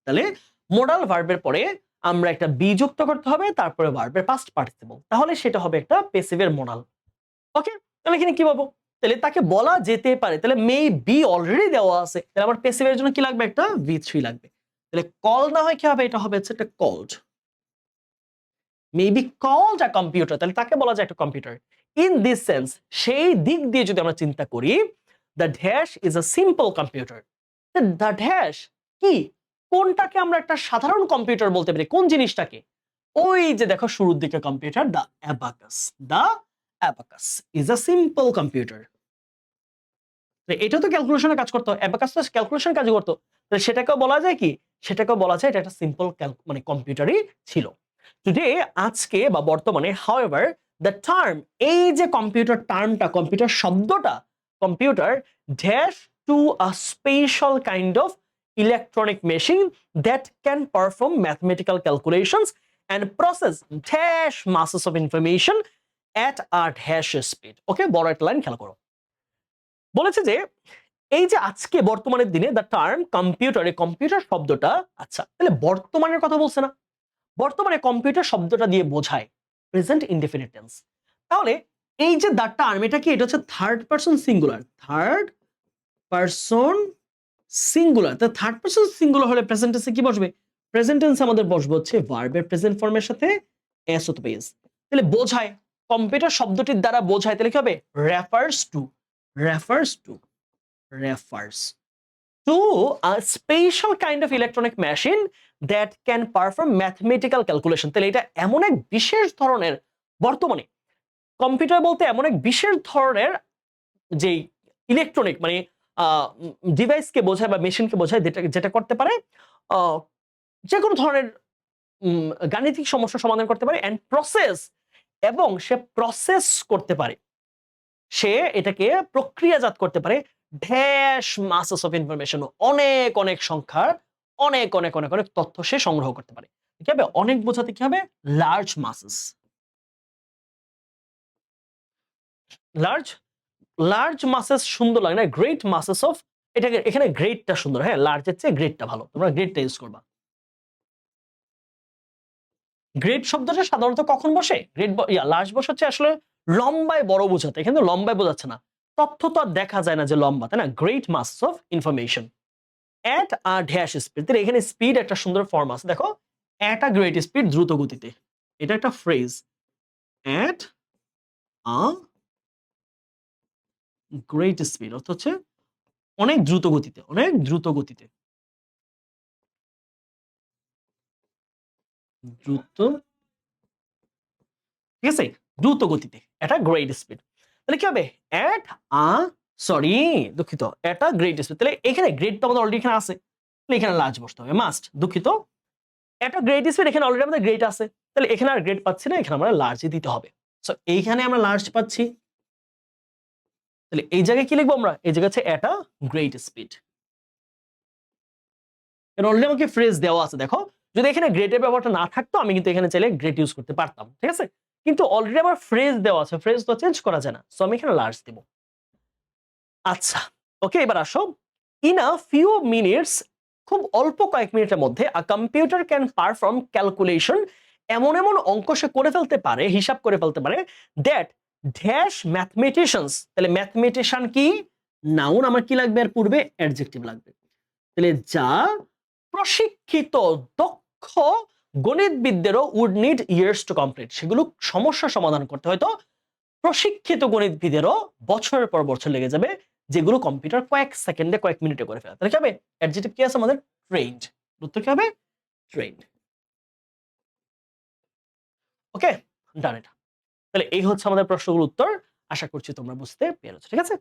তাহলে মোডাল ভার্বের পরে আমরা একটা বি যুক্ত করতে হবে, তারপরে ভার্বের পাস্ট পার্টিসিপল, তাহলে সেটা হবে একটা প্যাসিভের মোডাল। ওকে। তাহলে এখানে কি পাবো? তাহলে তাকে বলা যেতে পারে, তাহলে মে বি অলরেডি দেওয়া আছে, তাহলে আমার প্যাসিভের জন্য কি লাগবে? একটা V3 লাগবে। তাহলে কল না হয় কি হবে? এটা হবে হচ্ছে একটা called. May be called a computer, তাহলে তাকে বলা যায় একটা কম্পিউটার। ইন দিস সেন্স, সেই দিক দিয়ে যদি আমরা চিন্তা করি, the dash is a simple computer. The dash কি, কোনটাকে আমরা একটা সাধারণ কম্পিউটার বলতে পারি, কোন জিনিসটাকে? ওই যে দেখো শুরুর দিকে computer, the abacus. The abacus is a simple computer. এটা তো ক্যালকুলেশনের কাজ করতো, অ্যাবাকাস তো ক্যালকুলেশন কাজ করতো, তাহলে সেটাকেও বলা যায় কি, সেটাকেও বলা যায় এটা একটা সিম্পল মানে কম্পিউটারই ছিল। টুডে, আজকে বা বর্তমানে, হাউএভার দ্য টার্ম, এই যে কম্পিউটার টার্মটা, কম্পিউটার শব্দটা, computer dash to a special kind of electronic machine that can perform mathematical calculations and process dash masses of information at a dash speed. Okay, বড় একটা line খেয়াল করো। বলেছে যে এই যে আজকে বর্তমানের দিনে দ্য টার্ম কম্পিউটার, এই কম্পিউটার শব্দটা, আচ্ছা তাহলে বর্তমানের কথা বলছে না, বর্তমানে কম্পিউটার শব্দটা দিয়ে বোঝায় প্রেজেন্ট ইনডেফিনিট টেন্স। তাহলে এই যে দ্য টার্ম, এটা কি, এটা হচ্ছে third person singular, third person singular. তো থার্ড পারসন সিঙ্গুলার হলে প্রেজেন্ট টেন্সে কি বসবে? প্রেজেন্ট টেন্সে আমাদের বসবে হচ্ছে ভার্বের প্রেজেন্ট ফর্মের সাথে এস অথবা ইজ। তাহলে বোঝায়, কম্পিউটার শব্দটির দ্বারা বোঝায়, তাহলে কি হবে? Refers to, refers to, refers to a special kind of electronic machine that can perform mathematical calculation। তাহলে এটা এমন এক বিশেষ ধরনের, বর্তমানে কম্পিউটার বলতে এমন এক বিশেষ ধরনের যে ইলেকট্রনিক মানে ডিভাইসকে বোঝায় বা মেশিনকে বোঝায়, যেটা করতে পারে যে কোনো ধরনের গাণিতিক সমস্যা সমাধান করতে পারে, অ্যান্ড প্রসেস, এবং সে প্রসেস করতে পারে, সে এটাকে প্রক্রিয়াজাত করতে পারে ড্যাশ মাসেস অফ ইনফরমেশন, অনেক অনেক সংখ্যার অনেক অনেক অনেক অনেক তথ্য সে সংগ্রহ করতে পারে। কি হবে? অনেক বোঝাতে কি হবে? লার্জ মাসেস। লার্জ, লার্জ মাসেস সুন্দর লাগে না? গ্রেট মাসেস অফ, এটাকে এখানে গ্রেটটা সুন্দর, হ্যাঁ লার্জের চেয়ে গ্রেটটা ভালো, তোমরা গ্রেটটা ইউজ করবা। গ্রেট শব্দটা সাধারণত কখন বসে? গ্রেট লার্জ বসে হচ্ছে আসলে লম্বায় বড় বোঝাতে, এখানে লম্বায় বোঝাচ্ছে না, তথ্য তো আর দেখা যায় না যে লম্বা, তাই না? Great মাসেস of information at a dash speed. এখানে স্পিড একটা সুন্দর ফর্ম আছে, দেখো, অ্যাট আ গ্রেট স্পিড, দ্রুত গতিতে, এটা একটা phrase, at a great speed অর্থ হচ্ছে অনেক দ্রুত গতিতে, অনেক দ্রুত গতিতে, দ্রুত, ঠিক আছে, দ্রুত গতিতে, এটা গ্রেট স্পিড। তাহলে কি হবে? অ্যাট আ, সরি দুঃখিত, অ্যাট আ গ্রেট স্পিড। তাহলে এখানে গ্রেট তো আমাদের অলরেডি এখানে আছে, তাহলে এখানে লার্জ বসতে হবে, মাস্ট, দুঃখিত, একটা গ্রেট স্পিড, এখানে অলরেডি আমাদের গ্রেট আছে, তাহলে এখানে আর গ্রেট পাচ্ছি না, এখানে আমরা লার্জই দিতে হবে। সো এইখানে আমরা লার্জ পাচ্ছি, তাহলে এই জায়গায় কি লিখবো আমরা? এই জায়গায় হচ্ছে এট আ গ্রেট স্পিড। এর অলরেডি আমাকে ফ্রেজ দেওয়া আছে, দেখো, যদি এখানে গ্রেটের ব্যবহারটা না থাকতো আমি কিন্তু এখানে চাইলে গ্রেট ইউজ করতে পারতাম, ঠিক আছে, কিন্তু অলরেডি আমার ফ্রেজ দেওয়া আছে, ফ্রেজ তো চেঞ্জ করা যায় না, সো আমি এখানে লার্জ দেব। আচ্ছা, ওকে, এবার আসো, ইন আ ফিউ মিনিটস, খুব অল্প কয়েক মিনিটের মধ্যে আ কম্পিউটার ক্যান পারফর্ম ক্যালকুলেশন, এমন এমন অঙ্ক সে করে ফেলতে পারে, হিসাব করে ফেলতে পারে, দ্যাট ড্যাশ ম্যাথমেটিশিয়ানস। তাহলে ম্যাথমেটিশিয়ান কি নাউন, আমার কি লাগবে? এর পূর্বে অ্যাডজেক্টিভ লাগবে, তাহলে যা প্রশিক্ষিত দক্ষ গণিতবিদদেরও would need years to complete, সেগুলো সমস্যা সমাধান করতে হয়তো প্রশিক্ষিত গণিতবিদেরও বছরের পর বছর লেগে যাবে, যেগুলো কম্পিউটার কয়েক সেকেন্ডে কয়েক মিনিটে করে ফেলে। তাহলে কি হবে? অ্যাডজেক্টিভ কি আছে আমাদের? ট্রেন্ড। উত্তর কি হবে? ট্রেন্ড। ওকে, ডান এটা। তাহলে এই হচ্ছে আমাদের প্রশ্নগুলোর উত্তর, আশা করছি তোমরা বুঝতে পেরেছো, ঠিক আছে।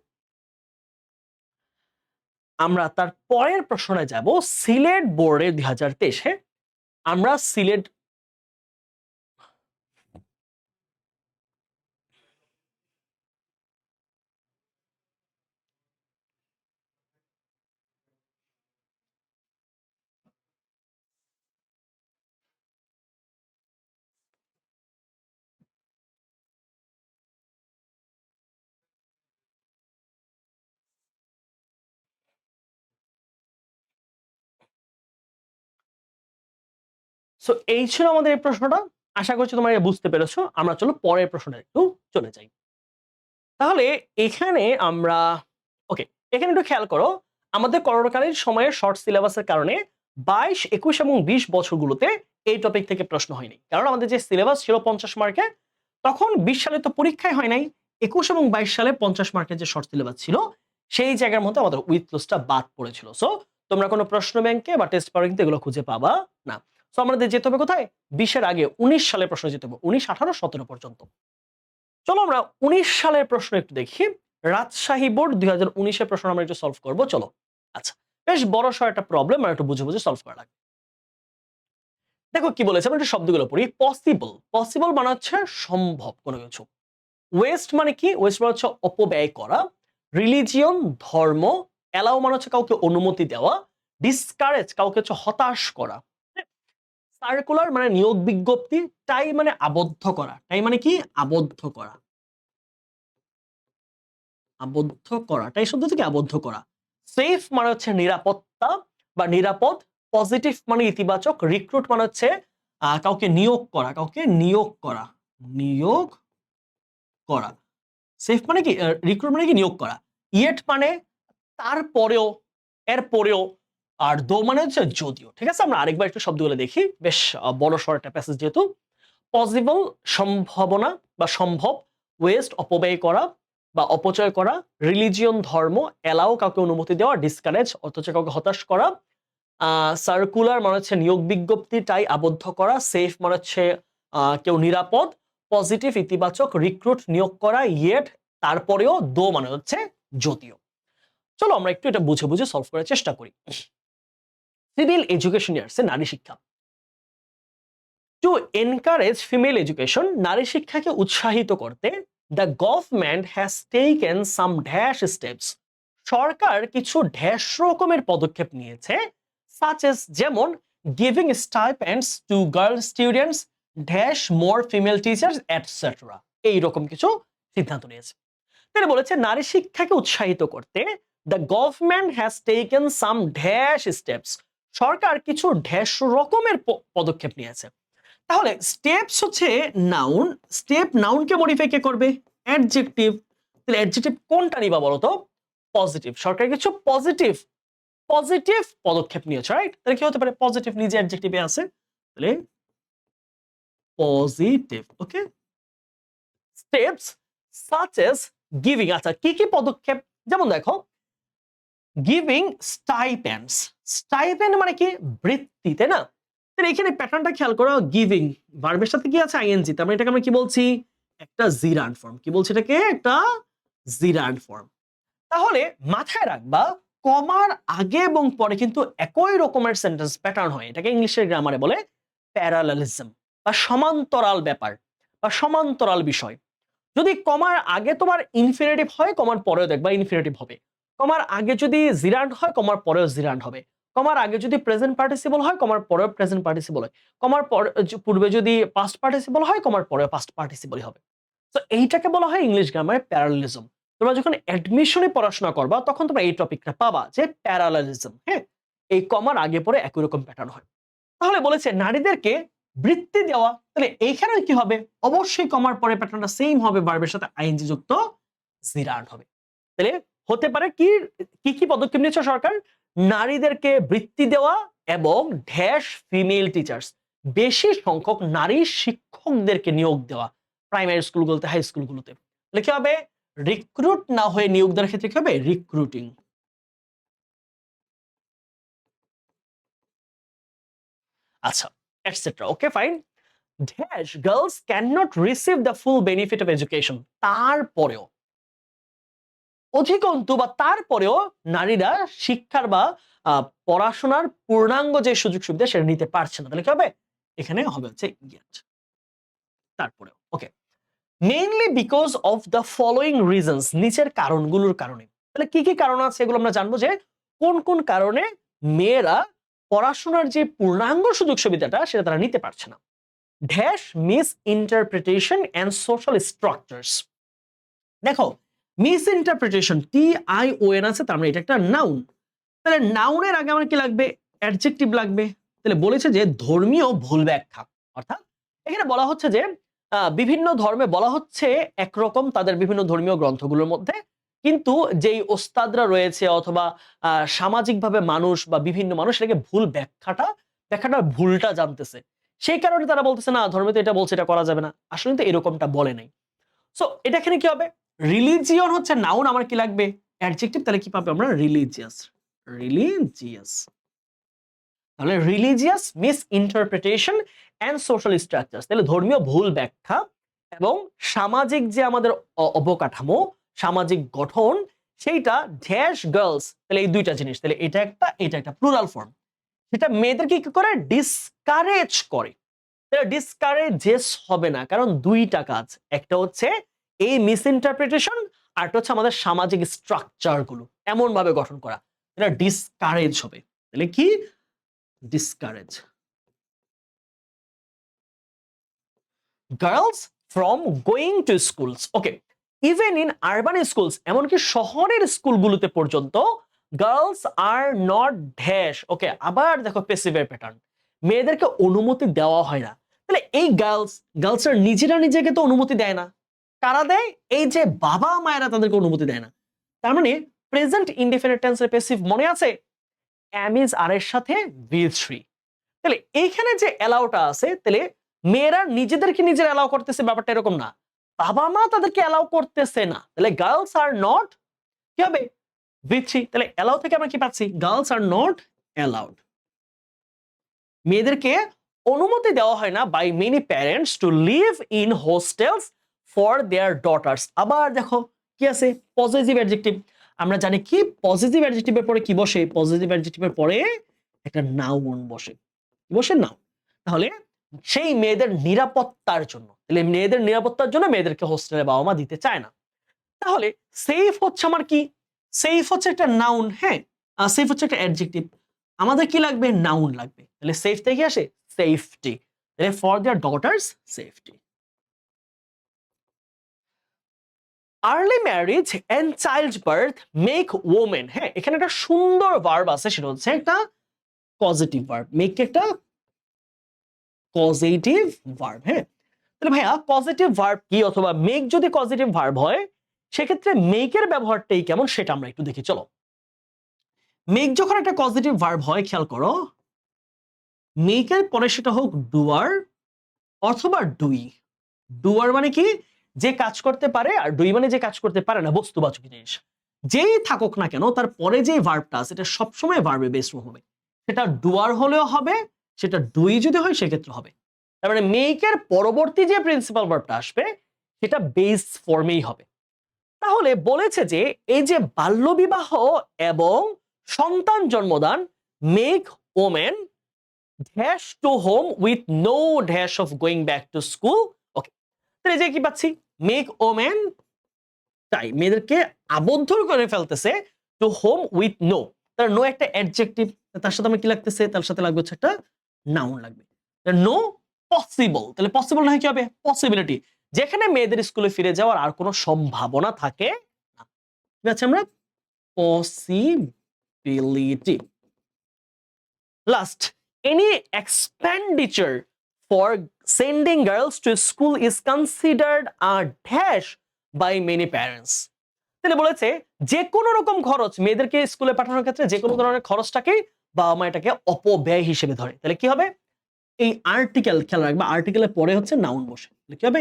আমরা তার পরের প্রশ্নে যাব, সিলেট বোর্ডে 2023 আমরা সিলেট, সো এই ছিল আমাদের এই প্রশ্নটা, আশা করছি তোমরা বুঝতে পেরেছো। আমরা চলো পরের প্রশ্নে একটু চলে যাই। তাহলে এখানে আমরা, ওকে, এখানে একটু খেয়াল করো, আমাদের করোনাকালীন সময়ের শর্ট সিলেবাসের কারণে 22, 21 এবং 20 বছরগুলোতে এই টপিক থেকে প্রশ্ন হয়নি, কারণ আমাদের যে সিলেবাস ছিল 50 মার্কে, তখন 20 সালে তো পরীক্ষাই হয় নাই। 21 এবং 22 সালে 50 মার্কের যে শর্ট সিলেবাস ছিল, সেই জায়গার মধ্যে আমাদের উইথ ক্লোজটা বাদ পড়েছিল। সো তোমরা কোনো প্রশ্ন ব্যাংকে বা টেস্ট পেপারে কিন্তু এগুলো খুঁজে পাবা না। সো আমাদের যেতে হবে কোথায়? 20 এর আগে 19 সালের প্রশ্ন যেতে হবে, 19, 18, 17 পর্যন্ত। চলো আমরা 19 সালের প্রশ্ন একটু দেখি। রাজশাহী বোর্ড 2019 এর প্রশ্ন আমরা একটু সলভ করব। চলো। আচ্ছা, বেশ বড়সড় একটা প্রবলেম, আর একটু বুঝে বুঝে সলভ করা লাগবে। দেখো কি বলেছে, আমরা একটু শব্দগুলো পড়ি। পসিবল, পসিবল মানে হচ্ছে সম্ভব কোনো কিছু। ওয়েস্ট মানে কি? ওয়েস্ট মানে হচ্ছে অপব্যয় করা। রিলিজিয়ন ধর্ম, অ্যালাউ মানে হচ্ছে কাউকে অনুমতি দেওয়া। ডিসকারেজ কাউকে হচ্ছে হতাশ করা। সার্কুলার মানে নিয়োগ বিজ্ঞপ্তি। টাই মানে আবদ্ধ করা। টাই মানে কি? আবদ্ধ করা। আবদ্ধ করা, টাই শব্দ থেকে আবদ্ধ করা। সেফ মানে হচ্ছে নিরাপত্তা বা নিরাপদ। পজিটিভ মানে ইতিবাচক। রিক্রুট মানে হচ্ছে কাউকে নিয়োগ করা, কাউকে নিয়োগ করা, নিয়োগ করা। সেফ মানে কি? রিক্রুট মানে কি? নিয়োগ করা। ইয়েট মানে তারপরেও, এর পরেও। আর দো মানে হচ্ছে যদিও। ঠিক আছে, আমরা আরেকবার একটু শব্দগুলো দেখি, বেশ বড় সড় একটা প্যাসেজ যেহেতু। পসিবল সম্ভাবনা বা সম্ভব। ওয়েস্ট অপব্যয় করা বা অপচয় করা। রিলিজিয়ন ধর্ম, এলাও কাউকে অনুমতি দেওয়া। ডিসকারেজ অথচ কাউকে হতাশ করা। সার্কুলার মানে হচ্ছে নিয়োগ বিজ্ঞপ্তি, টাই আবদ্ধ করা। সেফ মানে হচ্ছে কেউ নিরাপদ। পজিটিভ ইতিবাচক। রিক্রুট নিয়োগ করা। ইয়েট তারপরেও। দো মানে হচ্ছে যদিও। চলো আমরা একটু এটা বুঝে বুঝে সলভ করার চেষ্টা করি। সিভিল এডুকেশন ইয়ার্সে নারী শিক্ষা। টু এনকারেজ ফিমেল এডুকেশন, নারী শিক্ষাকে উৎসাহিত করতে the government has taken some dash steps, সরকার কিছু ড্যাশ রকমের পদক্ষেপ নিয়েছে। সাচ এস যেমন giving stipends to girl students, dash more female teachers etcetera. এইরকম কিছু সিদ্ধান্ত নিয়েছে। তারা বলেছে নারী শিক্ষাকে উৎসাহিত করতে the government has taken some dash steps, সরকার কিছু ড্যাশ রকমের পদক্ষেপ নিয়েছে। তাহলে স্টেপস হচ্ছে নাউন, স্টেপ নাউনকে মডিফাই কে করবে? অ্যাডজেক্টিভ। তাহলে অ্যাডজেক্টিভ কোনটা নিবা বলো তো? পজিটিভ। সরকার কিছু পজিটিভ পজিটিভ পদক্ষেপ নিয়েছে, রাইট? তাহলে কি হতে পারে? পজিটিভ নিজে অ্যাডজেক্টিভে আছে, তাহলে পজিটিভ। ওকে, স্টেপস সাচ এস গিভিং। আচ্ছা, কি কি পদক্ষেপ? যেমন দেখো, গিভিং স্টাইপেন্ডস, স্টাইপেন্ড মানে কি? বৃত্তি, তাই না? তাহলে এখানে প্যাটার্নটা খেয়াল করো। গিভিং ভার্বের সাথে কি আছে? আইএনজি। তার মানে এটাকে আমরা কি বলছি? একটা জিরান্ড ফর্ম। কি বলছি এটাকে? একটা জিরান্ড ফর্ম। তাহলে মাথায় রাখবা, কমার আগে এবং পরে কিন্তু একই রকমের সেন্টেন্স প্যাটার্ন হয়। এটাকে ইংলিশের গ্রামারে বলে প্যারালালিজম বা সমান্তরাল ব্যাপার বা সমান্তরাল বিষয়। যদি কমার আগে তোমার ইনফিনিটিভ হয়, কমার পরেও দেখবা ইনফিনিটিভ হবে। কমার আগে যদি জিরান্ড হয়, কমার পরেও জিরান্ড হবে। কমার আগে যদি প্রেজেন্ট পার্টিসিপল হয়, কমার পরেও প্রেজেন্ট পার্টিসিপল হয়। কমার পূর্বে যদি পাস্ট পার্টিসিপল হয়, কমার পরেও পাস্ট পার্টিসিপলই হবে। তো এইটাকে বলা হয় ইংলিশ গ্রামারে প্যারালালিজম। তোমরা যখন অ্যাডমিশনে পড়াশোনা করবা, তখন তোমরা এই টপিকটা পাবা যে প্যারালালিজম। হ্যাঁ, এই কমার আগে পরে একই রকম প্যাটার্ন হয়। তাহলে বলেছে নারীদেরকে বৃত্তি দেওয়া, তাহলে এইখানে কি হবে? অবশ্যই কমার পরে প্যাটার্নটা সেম হবে, ভার্বের সাথে আইএনজি যুক্ত জিরান্ড হবে। তাহলে হতে পারে কি কি কি পদক্ষেপ নিয়েছে সরকার? নারীদেরকে বৃত্তি দেওয়া এবং ড্যাশ ফিমেল টিচার্স, বেশি সংখ্যক নারী শিক্ষকদেরকে নিয়োগ দেওয়া প্রাইমারি স্কুলগুলোতে, হাই স্কুলগুলোতে। তাহলে কি হবে? রিক্রুট না হয়ে নিয়োগ দেওয়ার ক্ষেত্রে কি হবে? রিক্রুটিং। আচ্ছা, etcetera. Okay, fine. Dash girls can not receive the full benefit of education, তারপরেও, অধিকন্তু বা তারপরেও নারীরা শিক্ষার বা পড়াশোনার পূর্ণাঙ্গ যে সুযোগ সুবিধা সেটা নিতে পারছে না। তাহলে কি হবে? এখানে হবে হচ্ছে ইয়েট। তারপরেও। Okay, mainly because of the following reasons, নিচের কারণগুলোর কারণে। তাহলে কি কি কারণ আছে এগুলো আমরা জানবো, যে কোন কোন কারণে মেয়েরা পড়াশোনার যে পূর্ণাঙ্গ সুযোগ সুবিধাটা সেটা তারা নিতে পারছে না। Dash miss interpretation and social structures. দেখো, মিস ইন্টারপ্রিটেশন, TION আছে, তার মানে এটা একটা নাউন। তাহলে নাউনের আগে আমার কি লাগবে? অ্যাডজেক্টিভ লাগবে। তাহলে বলেছে যে ধর্মীয় ভুল ব্যাখ্যা, অর্থাৎ এখানে বলা হচ্ছে যে বিভিন্ন ধর্মে বলা হচ্ছে একরকম তাদের বিভিন্ন ধর্মীয় গ্রন্থগুলোর মধ্যে, কিন্তু যেই ওস্তাদরা রয়েছে অথবা সামাজিকভাবে মানুষ বা বিভিন্ন মানুষ এটাকে ভুল ব্যাখ্যাটা ভুলটা জানতেছে। সেই কারণে তারা বলতেছে না ধর্মে তো এটা বলছে এটা করা যাবে না। আসলে তো এরকমটা বলে নাই। সো এটা এখানে কি হবে? রিলিজিয়ন হচ্ছে নাউন, আমার কি লাগবে? অ্যাডজেক্টিভ, তাহলে কি পাবো আমরা? রিলিজিয়াস। রিলিজিয়াস। তাহলে religious miss interpretation and social structures, তাহলে ধর্মীয় ভুল ব্যাখ্যা এবং সামাজিক যে আমাদের অবকাঠামো, সামাজিক গঠন, সেইটা ড্যাশ গার্লস, তাহলে এই দুইটা জিনিস, তাহলে এটা একটা প্লুরাল ফর্ম, সেটা মেয়েদেরকে কি করে? ডিসকারেজ করে। তাহলে ডিসকারেজেস হবে না, কারণ দুইটা কাজ, একটা হচ্ছে এই মিস ইন্টারপ্রিটেশন, আর একটা হচ্ছে আমাদের সামাজিক স্ট্রাকচার গুলো এমন ভাবে গঠন করা, এটা ডিসকারেজ হবে। তাহলে কি? Discourage girls from going to schools. Okay, even in urban schools, এমনকি শহরের স্কুলগুলোতে পর্যন্ত গার্লস আর নট ড্যাশ। ওকে, আবার দেখো প্যাসিভের প্যাটার্ন, মেয়েদেরকে অনুমতি দেওয়া হয় না। তাহলে এই গার্লসরা নিজেরা নিজেকে তো অনুমতি দেয় না, কারা দেয়? এই যে বাবা মায়েরা তাদেরকে অনুমতি দেয় না। তার মানে প্রেজেন্ট ইনডিফিনিট টেন্সের প্যাসিভ মনে আছে? অ্যাম ইজ আর এর সাথে বি থ্রি। তাহলে এইখানে যে অ্যালাউটা আছে, তাহলে মেয়েরা নিজেদেরকে নিজের অ্যালাউ করতেছে, ব্যাপারটা এরকম না, বাবা মা তাদেরকে অ্যালাউ করতেছে না। তাহলে গার্লস আর নট কি হবে? বি3। তাহলে অ্যালাউ থেকে আমরা কি পাচ্ছি? Girls are not allowed. মেয়েদেরকে অনুমতি দেওয়া হয় না by many parents to live in hostels for their daughters. আবার দেখো কি আছে? Positive adjective. আমরা জানি কি পজিটিভ অ্যাডজেক্টিভের পরে কি বসে? পজিটিভ অ্যাডজেক্টিভের পরে একটা নাউন বসে। কি বসে? নাউন। তাহলে সেই মেয়েদের নিরাপত্তার জন্য, তাহলে মেয়েদের নিরাপত্তার জন্য মেয়েদেরকে হোস্টেলে বাবা মা দিতে চায় না। তাহলে সেফ হচ্ছে আমার কি? সেফ হচ্ছে একটা নাউন, হ্যাঁ, সেফ হচ্ছে একটা অ্যাডজেক্টিভ। আমাদের কি লাগবে? নাউন লাগবে। তাহলে সেফ থেকে আসে সেফটি, তাহলে for their daughters safety. Early marriage and child birth make women, হ্যাঁ, এখানে একটা সুন্দর ভার্ব আছে, সেটা হচ্ছে একটা পজিটিভ ভার্ব। মেক একটা পজিটিভ ভার্ব, হ্যাঁ। তাহলে ভাইয়া পজিটিভ ভার্ব কি, অথবা মেক যদি পজিটিভ ভার্ব হয়, সেক্ষেত্রে মেকের ব্যবহারটাই কেমন সেটা আমরা একটু দেখি। চলো, মেক যখন একটা পজিটিভ ভার্ব হয়, খেয়াল করো, মেকের পরে সেটা হোক ডুয়ার অথবা ডুই। ডুয়ার মানে কি? যে কাজ করতে পারে, আর ডুই মানে যে কাজ করতে পারে না, বস্তুবাচক জিনিস। যেই থাকুক না কেন, তার পরে যে ভার্বটা আছে এটা সবসময় ভার্বে বেস হবে। সেটা ডুয়ার হলেও হবে, সেটা ডুই যদি হয় সেক্ষেত্রে হবে। তার মানে মেকের পরবর্তী যে প্রিন্সিপাল ভার্বটা আসবে সেটা বেস ফর্মেই হবে। তাহলে বলেছে যে এই যে বাল্যবিবাহ এবং সন্তান জন্মদান make women dash to home with no dash of going back to school. Okay, তাহলে যে কি পাচ্ছি? মেক ওমেন, তাই মেয়েদেরকে আবদ্ধ করে ফেলতেছে টু হোম উইথ নো। তার নো একটা অ্যাডজেক্টিভ, তার সাথে আমার কি লাগতেছে? তার সাথে লাগবে হচ্ছে একটা নাউন লাগবে। নো পসিবল, তাহলে পসিবল না হয় কি হবে? পসিবিলিটি, যেখানে মেয়েদের স্কুলে ফিরে যাওয়ার আর কোনো সম্ভাবনা থাকে না। ঠিক আছে, আমরা possibility. Last, any expenditure for sending girls to school is considered a dash by many parents. তাহলে বলেছে যে কোনো রকম খরচ, মেয়েদেরকে স্কুলে পাঠানোর ক্ষেত্রে যে কোনো ধরনের খরচটাকেই বাবা মা এটাকে অপব্যয় হিসেবে ধরে। তাহলে কি হবে? এই আর্টিকেল খেয়াল রাখবা, আর্টিকেলের পরে হচ্ছে নাউন বসে। তাহলে কি হবে?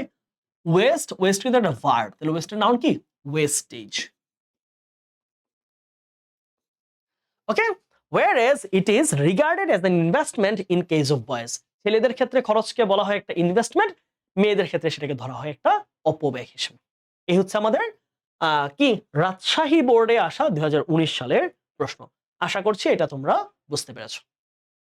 ওয়েস্ট, ওয়েস্ট কিন্তু একটা ভার্ব, তাহলে ওয়েস্টের নাউন কি? Wastage. Okay, whereas it is regarded as an investment in case of boys. ছেলেদের ক্ষেত্রে খরচকে বলা হয় একটা ইনভেস্টমেন্ট, মেয়েদের ক্ষেত্রে সেটাকে ধরা হয় একটা অপব্যয় হিসেবে। এই হচ্ছে আমাদের কি রাজশাহী বোর্ডে আসা 2019 সালের প্রশ্ন। আশা করছি এটা তোমরা বুঝতে পেরেছো।